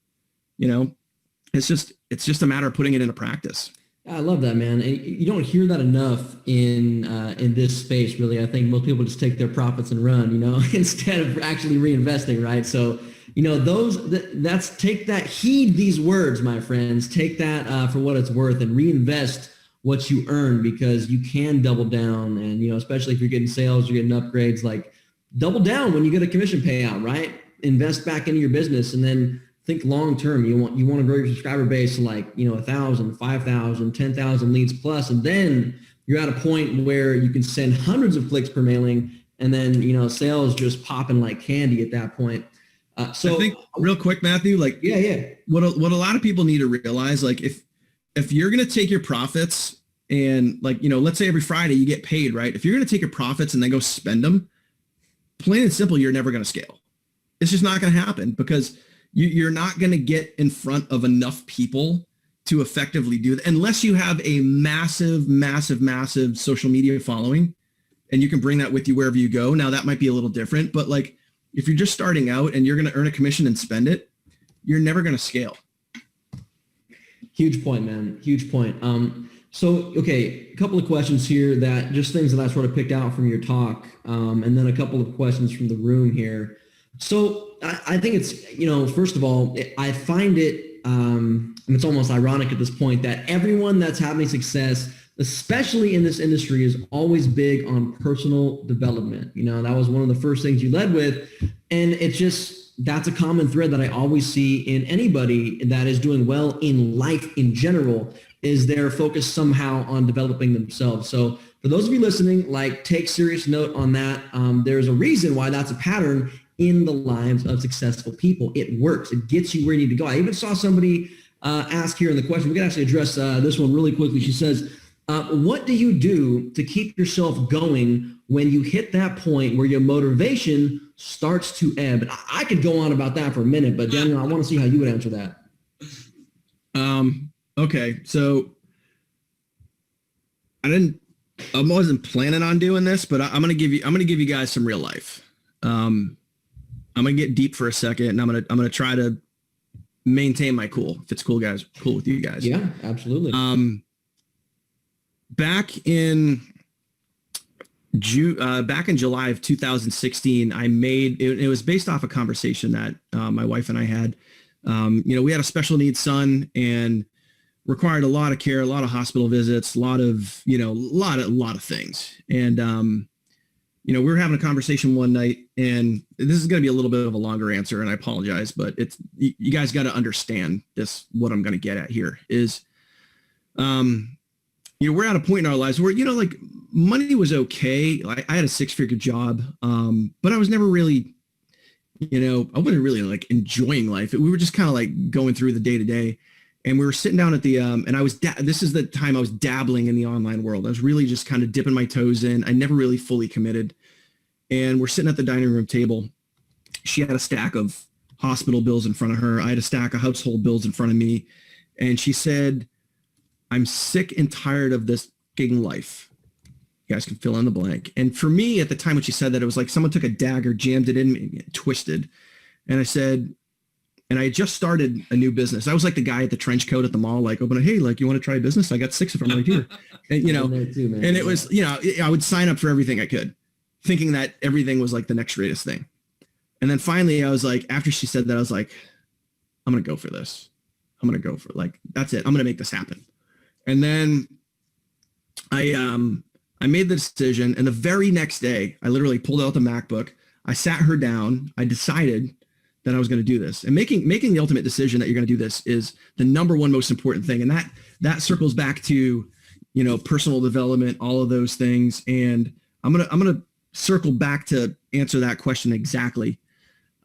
It's just a matter of putting it into practice. I love that, man. And you don't hear that enough in this space, really. I think most people just take their profits and run, instead of actually reinvesting, right? So, heed these words, my friends. Take that for what it's worth and reinvest what you earn, because you can double down. And, especially if you're getting sales, you're getting upgrades, like double down when you get a commission payout, right? Invest back into your business, and then think long term. You want to grow your subscriber base to 1,000, 5,000, 10,000 leads plus, and then you're at a point where you can send hundreds of clicks per mailing, and then sales just popping like candy at that point. So I think real quick, Matthew, what a lot of people need to realize, if you're going to take your profits and let's say every Friday you get paid, right? If you're going to take your profits and then go spend them, plain and simple, you're never going to scale. It's just not going to happen, because you're not going to get in front of enough people to effectively do that unless you have a massive, massive, massive social media following, and you can bring that with you wherever you go. Now that might be a little different, but if you're just starting out and you're going to earn a commission and spend it, you're never going to scale. Huge point, man. Huge point. So, okay, a couple of questions here, just things that I sort of picked out from your talk, and then a couple of questions from the room here. So I think it's, first of all, I find it, and it's almost ironic at this point, that everyone that's having success, especially in this industry, is always big on personal development. That was one of the first things you led with. And that's a common thread that I always see in anybody that is doing well in life in general, is they're focused somehow on developing themselves. So for those of you listening, take serious note on that. There's a reason why that's a pattern in the lives of successful people. It works. It gets you where you need to go. I even saw somebody ask here in the question. We can actually address this one really quickly. She says, what do you do to keep yourself going when you hit that point where your motivation starts to ebb? And I could go on about that for a minute, but Daniel, I want to see how you would answer that. Okay. So I wasn't planning on doing this, but I'm going to give you guys some real life. I'm going to get deep for a second, and I'm going to try to maintain my cool. If it's cool, guys, cool with you guys. Yeah, absolutely. Back in July of 2016, I made it was based off a conversation that my wife and I had. We had a special needs son and required a lot of care, a lot of hospital visits, a lot of things. And we were having a conversation one night, and this is going to be a little bit of a longer answer, and I apologize, but you guys got to understand this. What I'm going to get at here is, we're at a point in our lives where, money was okay. I had a 6-figure job, but I was never really, I wasn't really enjoying life. We were just kind of going through the day to day, and we were sitting down at the, and I was, this is the time I was dabbling in the online world. I was really just kind of dipping my toes in. I never really fully committed. And we're sitting at the dining room table. She had a stack of hospital bills in front of her. I had a stack of household bills in front of me. And she said, I'm sick and tired of this gigging life. You guys can fill in the blank. And for me at the time when she said that, it was like someone took a dagger, jammed it in me, and twisted. And I said, and I had just started a new business. I was like the guy at the trench coat at the mall, open it. Hey, you want to try a business? I got 6 of them right here. And, and it was, I would sign up for everything I could, thinking that everything was the next greatest thing. And then finally I was after she said that, I was like, I'm going to go for this. I'm going to go for that's it. I'm going to make this happen. And then I made the decision, and the very next day I literally pulled out the MacBook. I sat her down. I decided that I was going to do this, and making the ultimate decision that you're going to do this is the number one most important thing. And that circles back to, personal development, all of those things. And I'm going to circle back to answer that question exactly.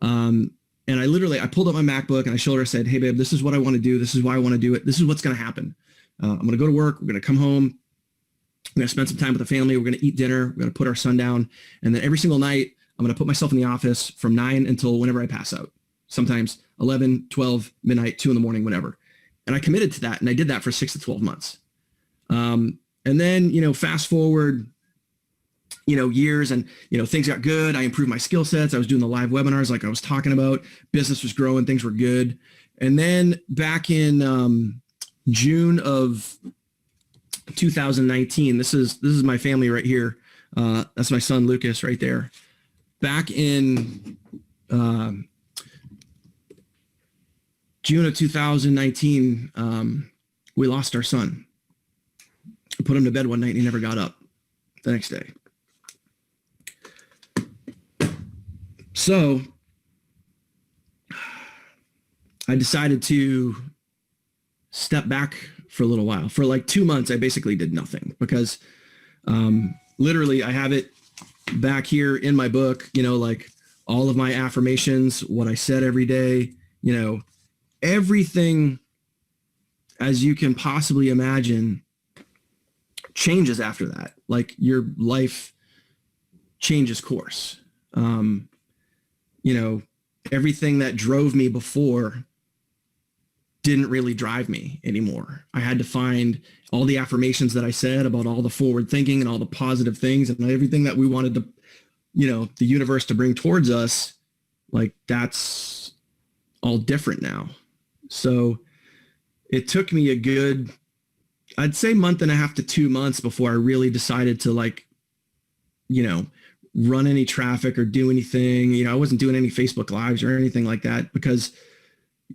And I pulled up my MacBook and I showed her, I said, hey babe, this is what I want to do. This is why I want to do it. This is what's going to happen. I'm going to go to work. We're going to come home. I'm going to spend some time with the family. We're going to eat dinner. We're going to put our son down. And then every single night, I'm going to put myself in the office from 9 until whenever I pass out. Sometimes 11, 12, midnight, 2 in the morning, whenever. And I committed to that. And I did that for 6 to 12 months. And then, fast forward years, and, things got good. I improved my skill sets. I was doing the live webinars like I was talking about. Business was growing. Things were good. And then back in June of 2019, this is my family right here. That's my son, Lucas, right there. Back in June of 2019, we lost our son. I put him to bed one night and he never got up the next day. So I decided to step back for a little while. For like 2 months, I basically did nothing because literally I have it back here in my book, like all of my affirmations, what I said every day, everything as you can possibly imagine changes after that. Like your life changes course. Everything that drove me before didn't really drive me anymore. I had to find all the affirmations that I said about all the forward thinking and all the positive things and everything that we wanted to, the universe to bring towards us. Like that's all different now. So it took me a good, I'd say month and a half to 2 months before I really decided to run any traffic or do anything. I wasn't doing any Facebook Lives or anything like that because,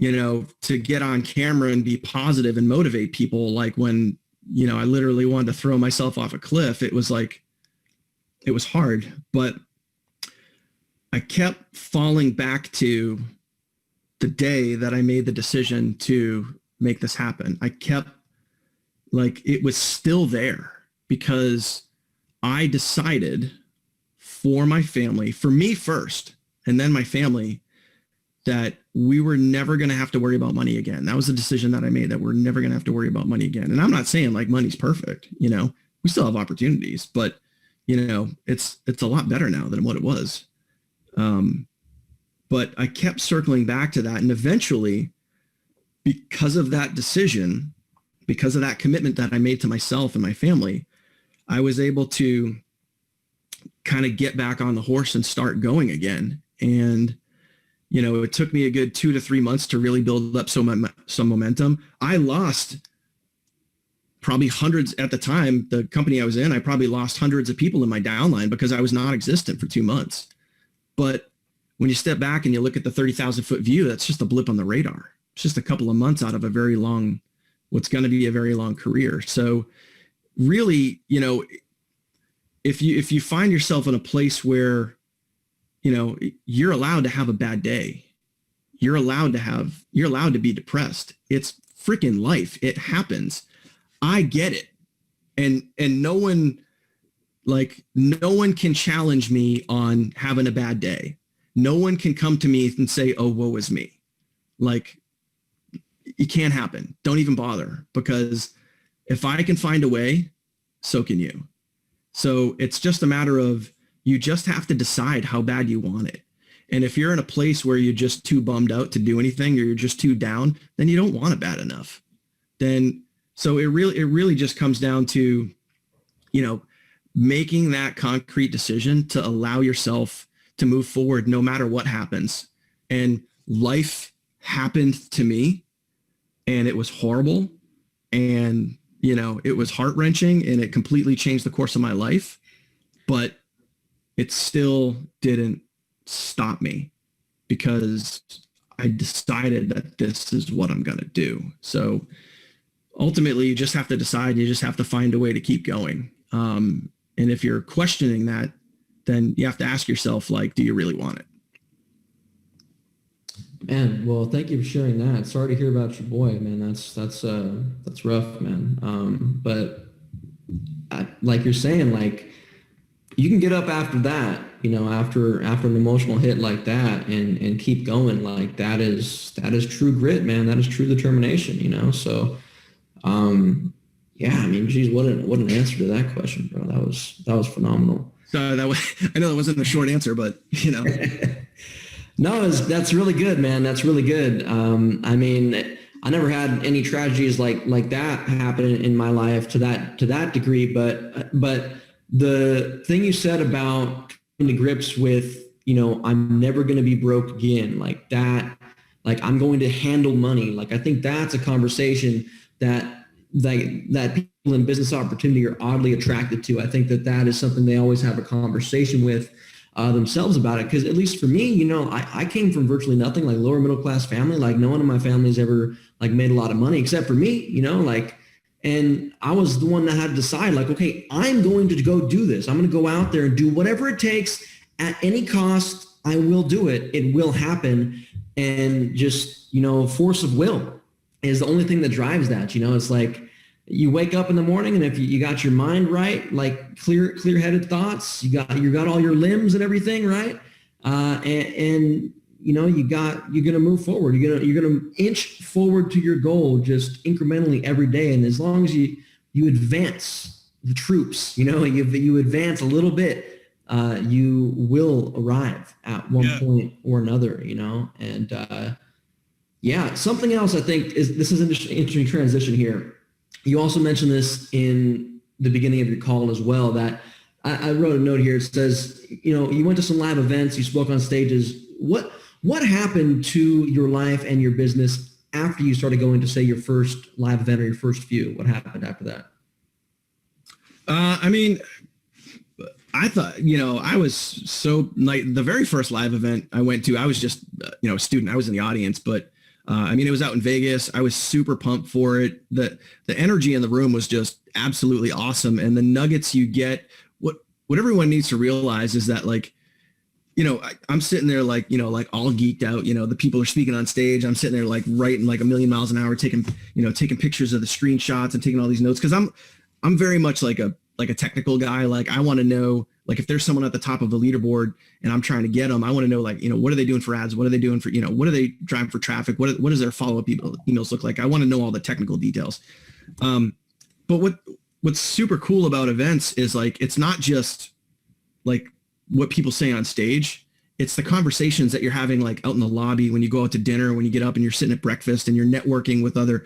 to get on camera and be positive and motivate people, like when, I literally wanted to throw myself off a cliff, it was hard, but I kept falling back to the day that I made the decision to make this happen. I kept it was still there because I decided for my family, for me first, and then my family, that we were never going to have to worry about money again. That was the decision that I made, that we're never going to have to worry about money again. And I'm not saying like money's perfect, we still have opportunities, but it's a lot better now than what it was. But I kept circling back to that. And eventually, because of that decision, because of that commitment that I made to myself and my family, I was able to kind of get back on the horse and start going again. And, it took me a good 2 to 3 months to really build up some momentum. I lost probably hundreds at the time, the company I was in, I probably lost hundreds of people in my downline because I was non-existent for 2 months. But when you step back and you look at the 30,000 foot view, that's just a blip on the radar. It's just a couple of months out of what's going to be a very long career. So really, if you find yourself in a place where, you're allowed to have a bad day, you're allowed to be depressed. It's freaking life. It happens. I get it. And no one can challenge me on having a bad day. No one can come to me and say, oh, woe is me. Like, it can't happen. Don't even bother, because if I can find a way, so can you. So it's just a matter of, you just have to decide how bad you want it. And if you're in a place where you're just too bummed out to do anything, or you're just too down, then you don't want it bad enough. So it really just comes down to, making that concrete decision to allow yourself to move forward no matter what happens. And life happened to me, and it was horrible, and it was heart-wrenching, and it completely changed the course of my life, but it still didn't stop me, because I decided that this is what I'm going to do. So ultimately, you just have to decide, you just have to find a way to keep going. And if you're questioning that, then you have to ask yourself, do you really want it? Man, well, thank you for sharing that. Sorry to hear about your boy, man. That's rough, man. But like you're saying, you can get up after that, after an emotional hit like that, and keep going. That is true grit, man. That is true determination, So, yeah, I mean, geez, what an answer to that question, bro. That was phenomenal. So I know that wasn't a short answer, but No, that's really good, man. That's really good. I mean, I never had any tragedies like that happen in my life to that degree, but the thing you said about coming to grips with, I'm never going to be broke again, like that, like I'm going to handle money. Like, I think that's a conversation that people in business opportunity are oddly attracted to. I think that is something they always have a conversation with themselves about it. Because at least for me, I came from virtually nothing, like lower middle class family. Like no one in my family's ever like made a lot of money except for me, and I was the one that had to decide like, okay, I'm going to go do this. I'm going to go out there and do whatever it takes at any cost. I will do it. It will happen. And just, force of will is the only thing that drives that. It's like you wake up in the morning, and if you got your mind right, like clear-headed thoughts, you got all your limbs and everything right, and you're gonna move forward. You're gonna inch forward to your goal just incrementally every day. And as long as you advance the troops, you advance a little bit, you will arrive at one point or another. And something else I think this is an interesting transition here. You also mentioned this in the beginning of your call as well, that I wrote a note here. It says, you went to some live events, you spoke on stages. What happened to your life and your business after you started going to, say, your first live event or your first few? What happened after that? I thought, I was so like the very first live event I went to, I was just, a student. I was in the audience, but it was out in Vegas. I was super pumped for it. The energy in the room was just absolutely awesome. And the nuggets you get, what everyone needs to realize is that, like, I'm sitting there like, like all geeked out, the people are speaking on stage. I'm sitting there like writing like a million miles an hour, taking pictures of the screenshots and taking all these notes. Cause I'm very much like a technical guy. Like I want to know, like if there's someone at the top of the leaderboard and I'm trying to get them, I want to know, like, what are they doing for ads? What are they doing for, what are they driving for traffic? What does their follow-up emails look like? I want to know all the technical details. But what's super cool about events is like, it's not just like what people say on stage. It's the conversations that you're having like out in the lobby when you go out to dinner, when you get up and you're sitting at breakfast and you're networking with other,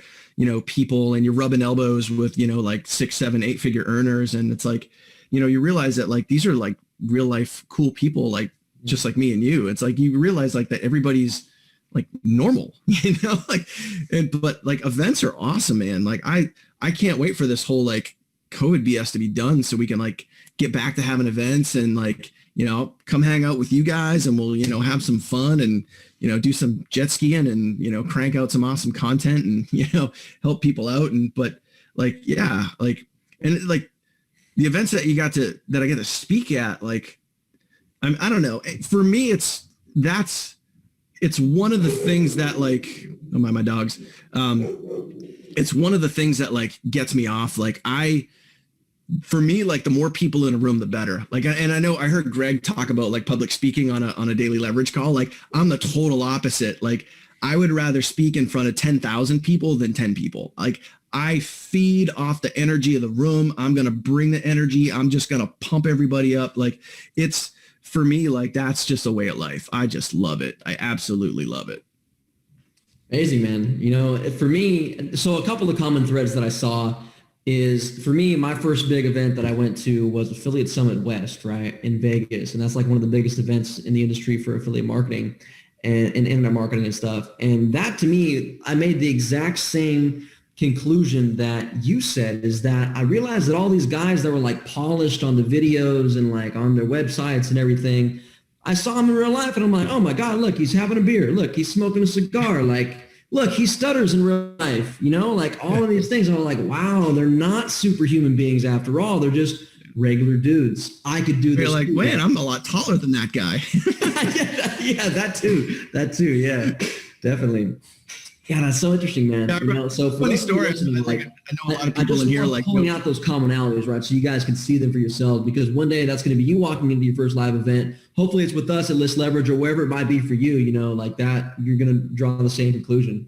people, and you're rubbing elbows with, like 6, 7, 8 figure earners. And it's like, you realize that like, these are like real life cool people, like just like me and you. It's like, you realize like that everybody's like normal, but like events are awesome, man. Like I can't wait for this whole like COVID BS to be done so we can like get back to having events and like, come hang out with you guys and we'll, have some fun and, do some jet skiing and, crank out some awesome content and, help people out. But like, yeah, like, and like the events that I get to speak at, like, I don't know, for me, it's one of the things that like, oh my dogs. It's one of the things that like gets me off. Like for me, like the more people in a room, the better. Like, and I know I heard Greg talk about like public speaking on a daily leverage call. Like I'm the total opposite. Like I would rather speak in front of 10,000 people than 10 people. Like I feed off the energy of the room. I'm going to bring the energy. I'm just going to pump everybody up. Like it's, for me, like that's just a way of life. I just love it. I absolutely love it. Amazing, man. For me, so a couple of common threads that I saw is, for me, my first big event that I went to was Affiliate Summit West, right, in Vegas. And that's like one of the biggest events in the industry for affiliate marketing and internet marketing and stuff. And that, to me, I made the exact same conclusion that you said, is that I realized that all these guys that were like polished on the videos and like on their websites and everything, I saw them in real life and I'm like, oh my God, look, he's having a beer. Look, he's smoking a cigar. Like, look, he stutters in real life, like all of these things. And I'm like, wow, they're not superhuman beings after all. They're just regular dudes. I could do this. You're like, man, I'm a lot taller than that guy. Yeah, that too. Yeah, definitely. Yeah, that's so interesting, man. Yeah, so for funny story. Like, I know a lot of people in here like pulling out those commonalities, right? So you guys can see them for yourselves, because one day that's going to be you walking into your first live event. Hopefully it's with us at List Leverage or wherever it might be for you, like that, you're going to draw the same conclusion.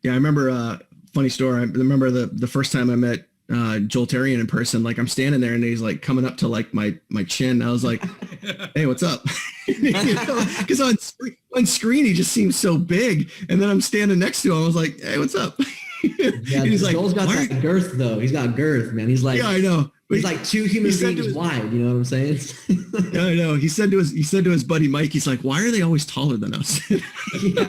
Yeah, I remember funny story. I remember the first time I met Joel Terrian in person. Like I'm standing there and he's like coming up to like my chin. I was like, hey, what's up? Because on screen he just seems so big, and then I'm standing next to him. I was like, hey, what's up? Yeah, He's like, Joel's got "Why that girth though. He's got girth, man. He's like, yeah, I know. But he's like two human beings wide. You know what I'm saying? yeah, I know. He said to his buddy Mike, he's like, why are they always taller than us? Yeah.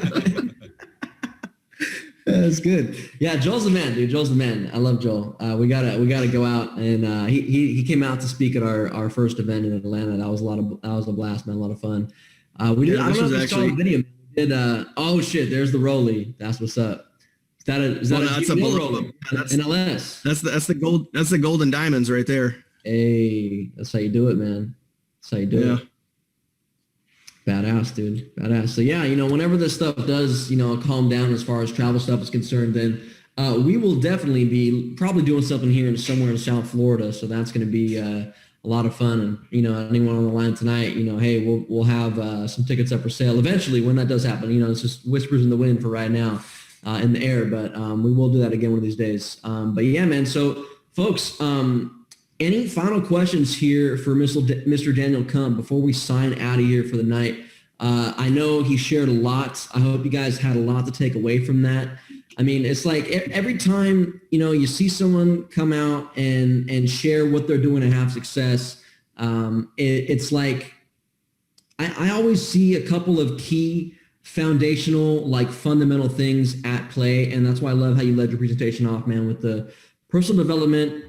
That's good. Yeah, Joel's the man, dude. Joel's the man. I love Joel. We gotta go out, and he came out to speak at our first event in Atlanta. That was a blast, man. A lot of fun. We did. I don't know if you saw the video. We did. Oh shit! There's the Rolly. That's what's up. Is that that's a bullet Rolly? that's, NLS. That's the gold. That's the golden diamonds right there. Hey, that's how you do it, man. That's how you do it. Badass, dude. Badass. So yeah, whenever this stuff does, calm down as far as travel stuff is concerned, then we will definitely be probably doing something here somewhere in South Florida. So that's going to be a lot of fun. And anyone on the line tonight, hey, we'll have some tickets up for sale eventually when that does happen. It's just whispers in the wind for right now in the air, but we will do that again one of these days. But yeah, man. So folks, any final questions here for Mr. Daniel Krump before we sign out of here for the night? I know he shared a lot. I hope you guys had a lot to take away from that. I mean, it's like every time, you see someone come out and share what they're doing and have success, it's like I always see a couple of key foundational, like fundamental things at play. And that's why I love how you led your presentation off, man, with the personal development,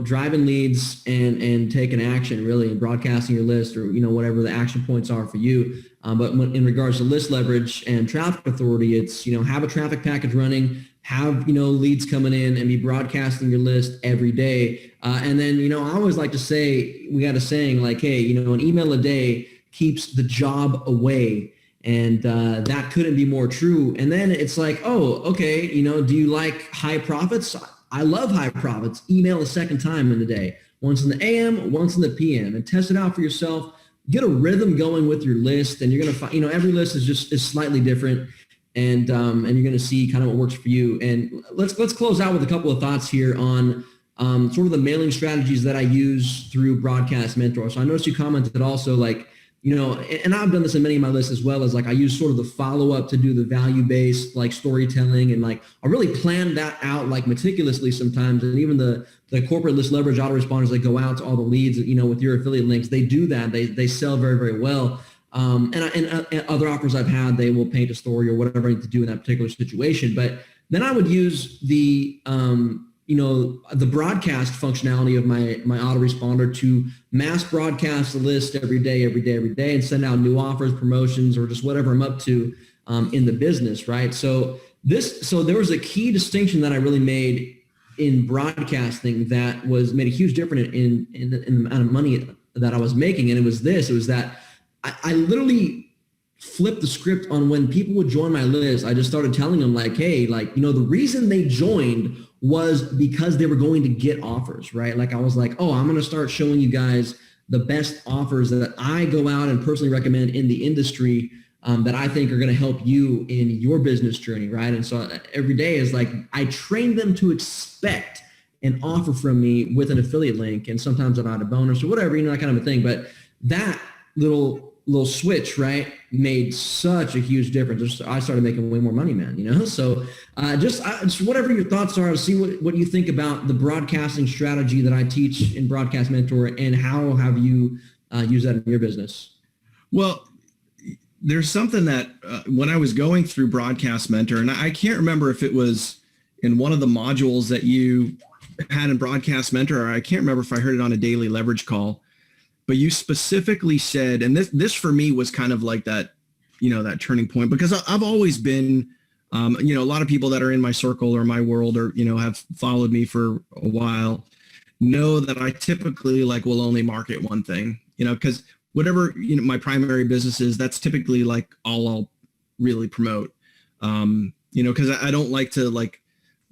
driving leads and taking action really and broadcasting your list or, whatever the action points are for you. But in regards to list leverage and traffic authority, it's, have a traffic package running, have, leads coming in and be broadcasting your list every day. And then, I always like to say, we got a saying like, hey, an email a day keeps the job away. And that couldn't be more true. And then it's like, oh, okay, do you like high profits? I love high profits. Email a second time in the day, once in the AM, once in the PM, and test it out for yourself. Get a rhythm going with your list, and you're gonna find, every list is slightly different, and you're gonna see kind of what works for you. And let's close out with a couple of thoughts here on sort of the mailing strategies that I use through Broadcast Mentor. So I noticed you commented also like, and I've done this in many of my lists as well, as like I use sort of the follow-up to do the value-based like storytelling, and like I really plan that out like meticulously sometimes. And even the corporate list leverage autoresponders that go out to all the leads, with your affiliate links, they do that. They sell very, very well. And other offers I've had, they will paint a story or whatever I need to do in that particular situation. But then I would use the the broadcast functionality of my autoresponder to mass broadcast the list every day, and send out new offers, promotions, or just whatever I'm up to in the business, right? So there was a key distinction that I really made in broadcasting that made a huge difference in the amount of money that I was making. And it was that I literally flipped the script on when people would join my list. I just started telling them like, hey, the reason they joined was because they were going to get offers, right? Like I was like, oh, I'm going to start showing you guys the best offers that I go out and personally recommend in the industry that I think are going to help you in your business journey, right? And so every day is like, I train them to expect an offer from me with an affiliate link, and sometimes I'll add a bonus or whatever, that kind of a thing. But that little switch, right, made such a huge difference. I started making way more money, man, So just whatever your thoughts are, see what you think about the broadcasting strategy that I teach in Broadcast Mentor, and how have you used that in your business? Well, there's something that when I was going through Broadcast Mentor, and I can't remember if it was in one of the modules that you had in Broadcast Mentor, or I can't remember if I heard it on a daily leverage call, but you specifically said, and this for me was kind of like that, that turning point, because I've always been, a lot of people that are in my circle or my world or, have followed me for a while know that I typically will only market one thing, because whatever, my primary business is, that's typically like all I'll really promote, because I don't like to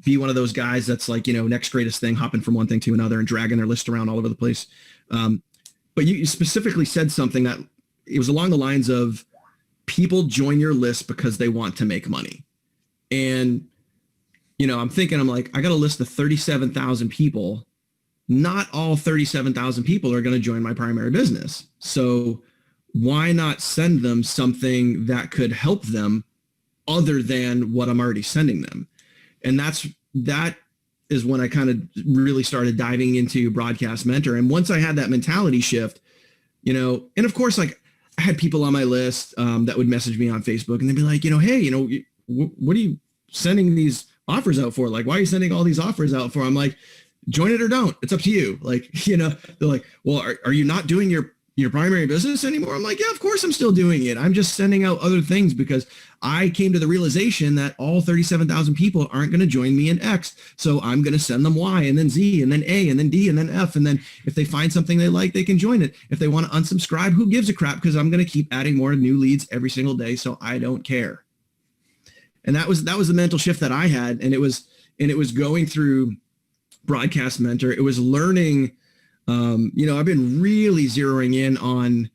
be one of those guys that's next greatest thing, hopping from one thing to another and dragging their list around all over the place. But you specifically said something that it was along the lines of people join your list because they want to make money. And, I'm thinking, I got a list of 37,000 people. Not all 37,000 people are going to join my primary business. So why not send them something that could help them other than what I'm already sending them? And that's that is when I kind of really started diving into Broadcast Mentor. And once I had that mentality shift, and of course, like I had people on my list that would message me on Facebook and they'd be like, hey, what are you sending these offers out for? Like, why are you sending all these offers out for? I'm like, join it or don't. It's up to you. Like, they're like, well, are you not doing your primary business anymore? I'm like, yeah, of course I'm still doing it. I'm just sending out other things because I came to the realization that all 37,000 people aren't going to join me in X. So I'm going to send them Y and then Z and then A and then D and then F. And then if they find something they like, they can join it. If they want to unsubscribe, who gives a crap? Because I'm going to keep adding more new leads every single day. So I don't care. And that was the mental shift that I had. And it was going through Broadcast Mentor. It was learning. I've been really zeroing in on,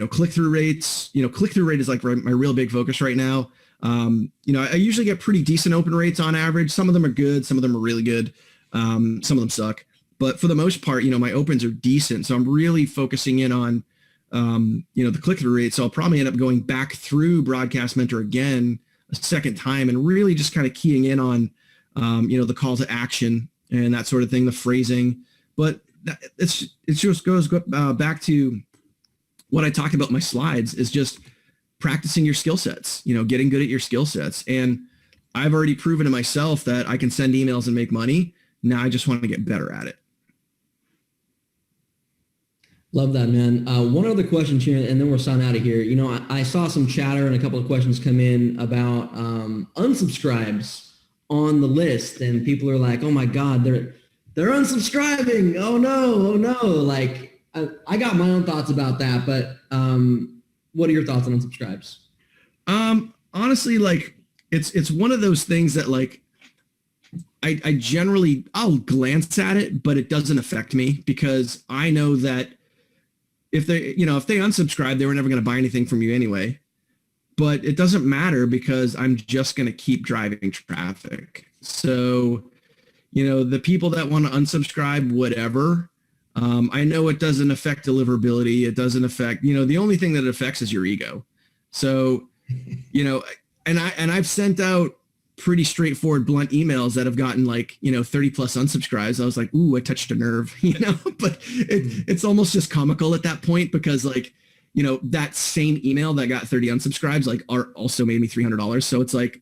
click-through rates. Click-through rate is like my real big focus right now. I usually get pretty decent open rates on average. Some of them are good. Some of them are really good. Some of them suck. But for the most part, my opens are decent. So I'm really focusing in on, the click-through rate. So I'll probably end up going back through Broadcast Mentor again a second time and really just kind of keying in on, the call to action and that sort of thing, the phrasing. But it just goes back to what I talked about in my slides is just practicing your skill sets, getting good at your skill sets. And I've already proven to myself that I can send emails and make money. Now I just want to get better at it. Love that, man. One other question here, and then we'll sign out of here. I saw some chatter and a couple of questions come in about unsubscribes on the list, and people are like, oh my God, they're unsubscribing. Oh no. Like I got my own thoughts about that, but what are your thoughts on unsubscribes? Honestly, like it's one of those things that like I generally I'll glance at it, but it doesn't affect me because I know that if they unsubscribe, they were never going to buy anything from you anyway. But it doesn't matter because I'm just going to keep driving traffic. So the people that want to unsubscribe, whatever, I know it doesn't affect deliverability. It doesn't affect, the only thing that it affects is your ego. So, and I've sent out pretty straightforward, blunt emails that have gotten like, 30 plus unsubscribes. I was like, ooh, I touched a nerve, but it's almost just comical at that point because like, that same email that got 30 unsubscribes, like also made me $300. So it's like,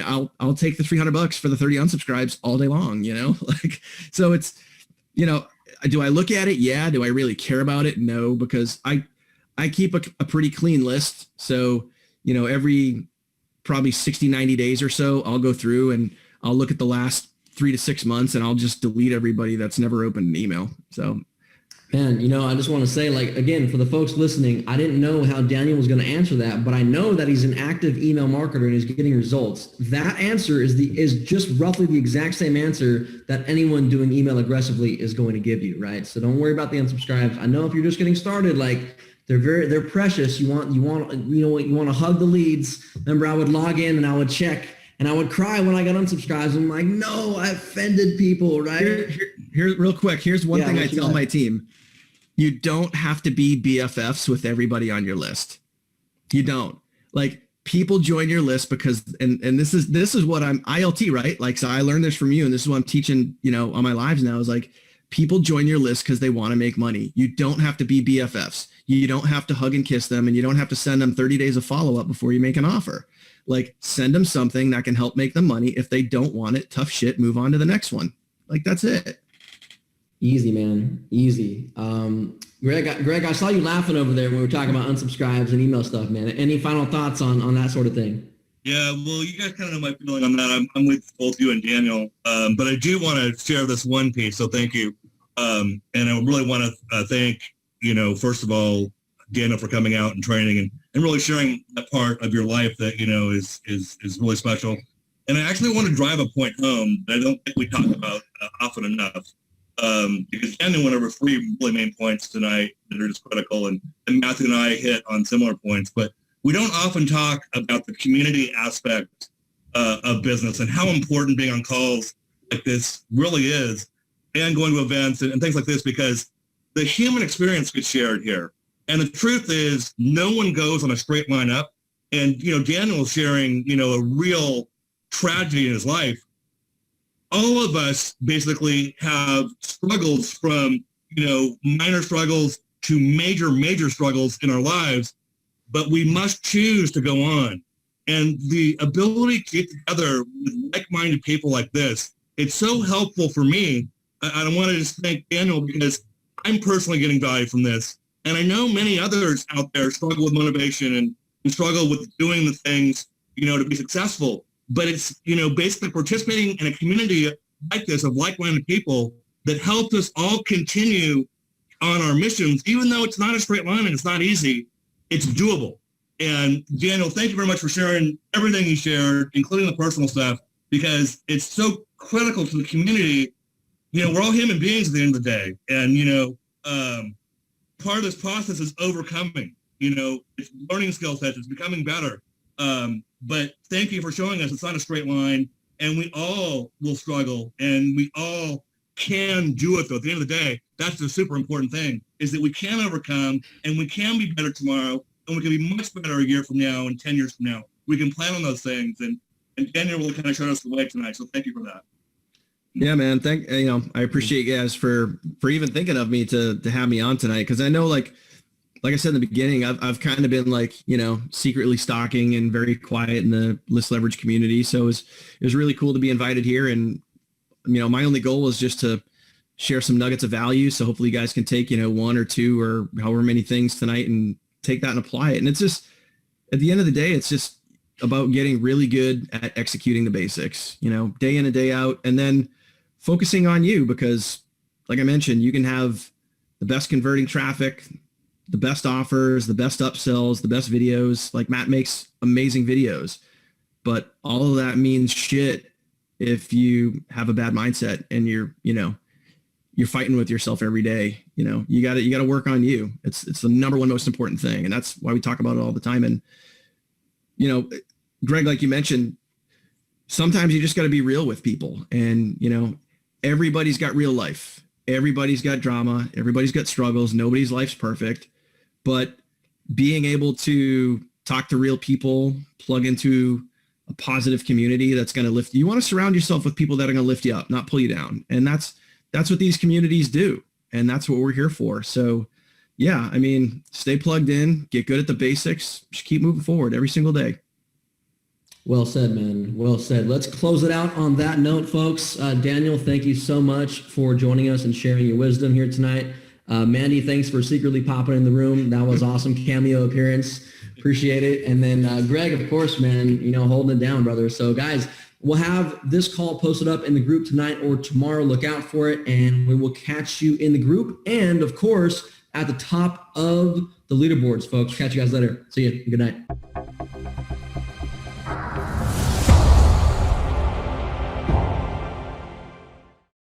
I'll take the $300 for the 30 unsubscribes all day long, like, so it's, do I look at it? Yeah. Do I really care about it? No, because I keep a pretty clean list. So, every probably 60, 90 days or so, I'll go through and I'll look at the last 3 to 6 months and I'll just delete everybody that's never opened an email. So man, I just want to say, like, again, for the folks listening, I didn't know how Daniel was going to answer that, but I know that he's an active email marketer and he's getting results. That answer is just roughly the exact same answer that anyone doing email aggressively is going to give you, right? So don't worry about the unsubscribes. I know if you're just getting started, like, they're precious. You want to hug the leads. Remember, I would log in and I would check and I would cry when I got unsubscribes. I'm like, no, I offended people, right? Here real quick. Here's one thing I tell my team. You don't have to be BFFs with everybody on your list. You don't. Like, people join your list because, and this is what I'm ILT, right? Like, so I learned this from you, and this is what I'm teaching, on my lives now is like, people join your list because they want to make money. You don't have to be BFFs. You don't have to hug and kiss them, and you don't have to send them 30 days of follow-up before you make an offer. Like, send them something that can help make them money. If they don't want it, tough shit, move on to the next one. Like, that's it. Easy, man. Easy. Greg, I saw you laughing over there when we were talking about unsubscribes and email stuff, man. Any final thoughts on that sort of thing? Yeah, well, you guys kind of know my feeling on that. I'm with both you and Daniel, but I do want to share this one piece, so thank you. And I really want to thank, first of all, Daniel for coming out and training and really sharing that part of your life that, is really special. And I actually want to drive a point home that I don't think we talk about often enough. Because Daniel went over 3 really main points tonight that are just critical, and Matthew and I hit on similar points, but we don't often talk about the community aspect of business and how important being on calls like this really is, and going to events and things like this, because the human experience gets shared here. And the truth is, no one goes on a straight line up. And, Daniel is sharing, a real tragedy in his life. all of us basically have struggles from, minor struggles to major struggles in our lives, but we must choose to go on. And the ability to get together with like-minded people like this, it's so helpful for me. I want to just thank Daniel because I'm personally getting value from this. And I know many others out there struggle with motivation and struggle with doing the things, to be successful. But it's, basically participating in a community like this of like-minded people that helps us all continue on our missions, even though it's not a straight line and it's not easy, it's doable. And Daniel, thank you very much for sharing everything you shared, including the personal stuff, because it's so critical to the community. We're all human beings at the end of the day. And, part of this process is overcoming, it's learning skill sets, it's becoming better. But thank you for showing us it's not a straight line, and we all will struggle, and we all can do it, though. At the end of the day, that's the super important thing, is that we can overcome, and we can be better tomorrow, and we can be much better a year from now and 10 years from now. We can plan on those things, and Daniel will kind of show us the way tonight, so thank you for that. Yeah, man. I appreciate you guys for even thinking of me to have me on tonight. Cause I know like I said in the beginning, I've kind of been like, secretly stalking and very quiet in the list leverage community. So it was really cool to be invited here. And, my only goal was just to share some nuggets of value. So hopefully you guys can take, one or two or however many things tonight and take that and apply it. And it's just, at the end of the day, it's just about getting really good at executing the basics, day in and day out. And then focusing on you, because like I mentioned, you can have the best converting traffic, the best offers, the best upsells, the best videos. Like Matt makes amazing videos, but all of that means shit if you have a bad mindset and you're fighting with yourself every day. You got to work on you. It's the number one most important thing. And that's why we talk about it all the time. And, Greg, like you mentioned, sometimes you just got to be real with people, and, everybody's got real life. Everybody's got drama. Everybody's got struggles. Nobody's life's perfect. But being able to talk to real people, plug into a positive community that's going to lift you. You want to surround yourself with people that are going to lift you up, not pull you down. And that's what these communities do. And that's what we're here for. So yeah, stay plugged in, get good at the basics, just keep moving forward every single day. Well said, man. Well said. Let's close it out on that note, folks. Daniel, thank you so much for joining us and sharing your wisdom here tonight. Mandy, thanks for secretly popping in the room. That was awesome cameo appearance. Appreciate it. And then Greg, of course, man, holding it down, brother. So guys, we'll have this call posted up in the group tonight or tomorrow. Look out for it, and we will catch you in the group. And of course, at the top of the leaderboards, folks. Catch you guys later. See you. Good night.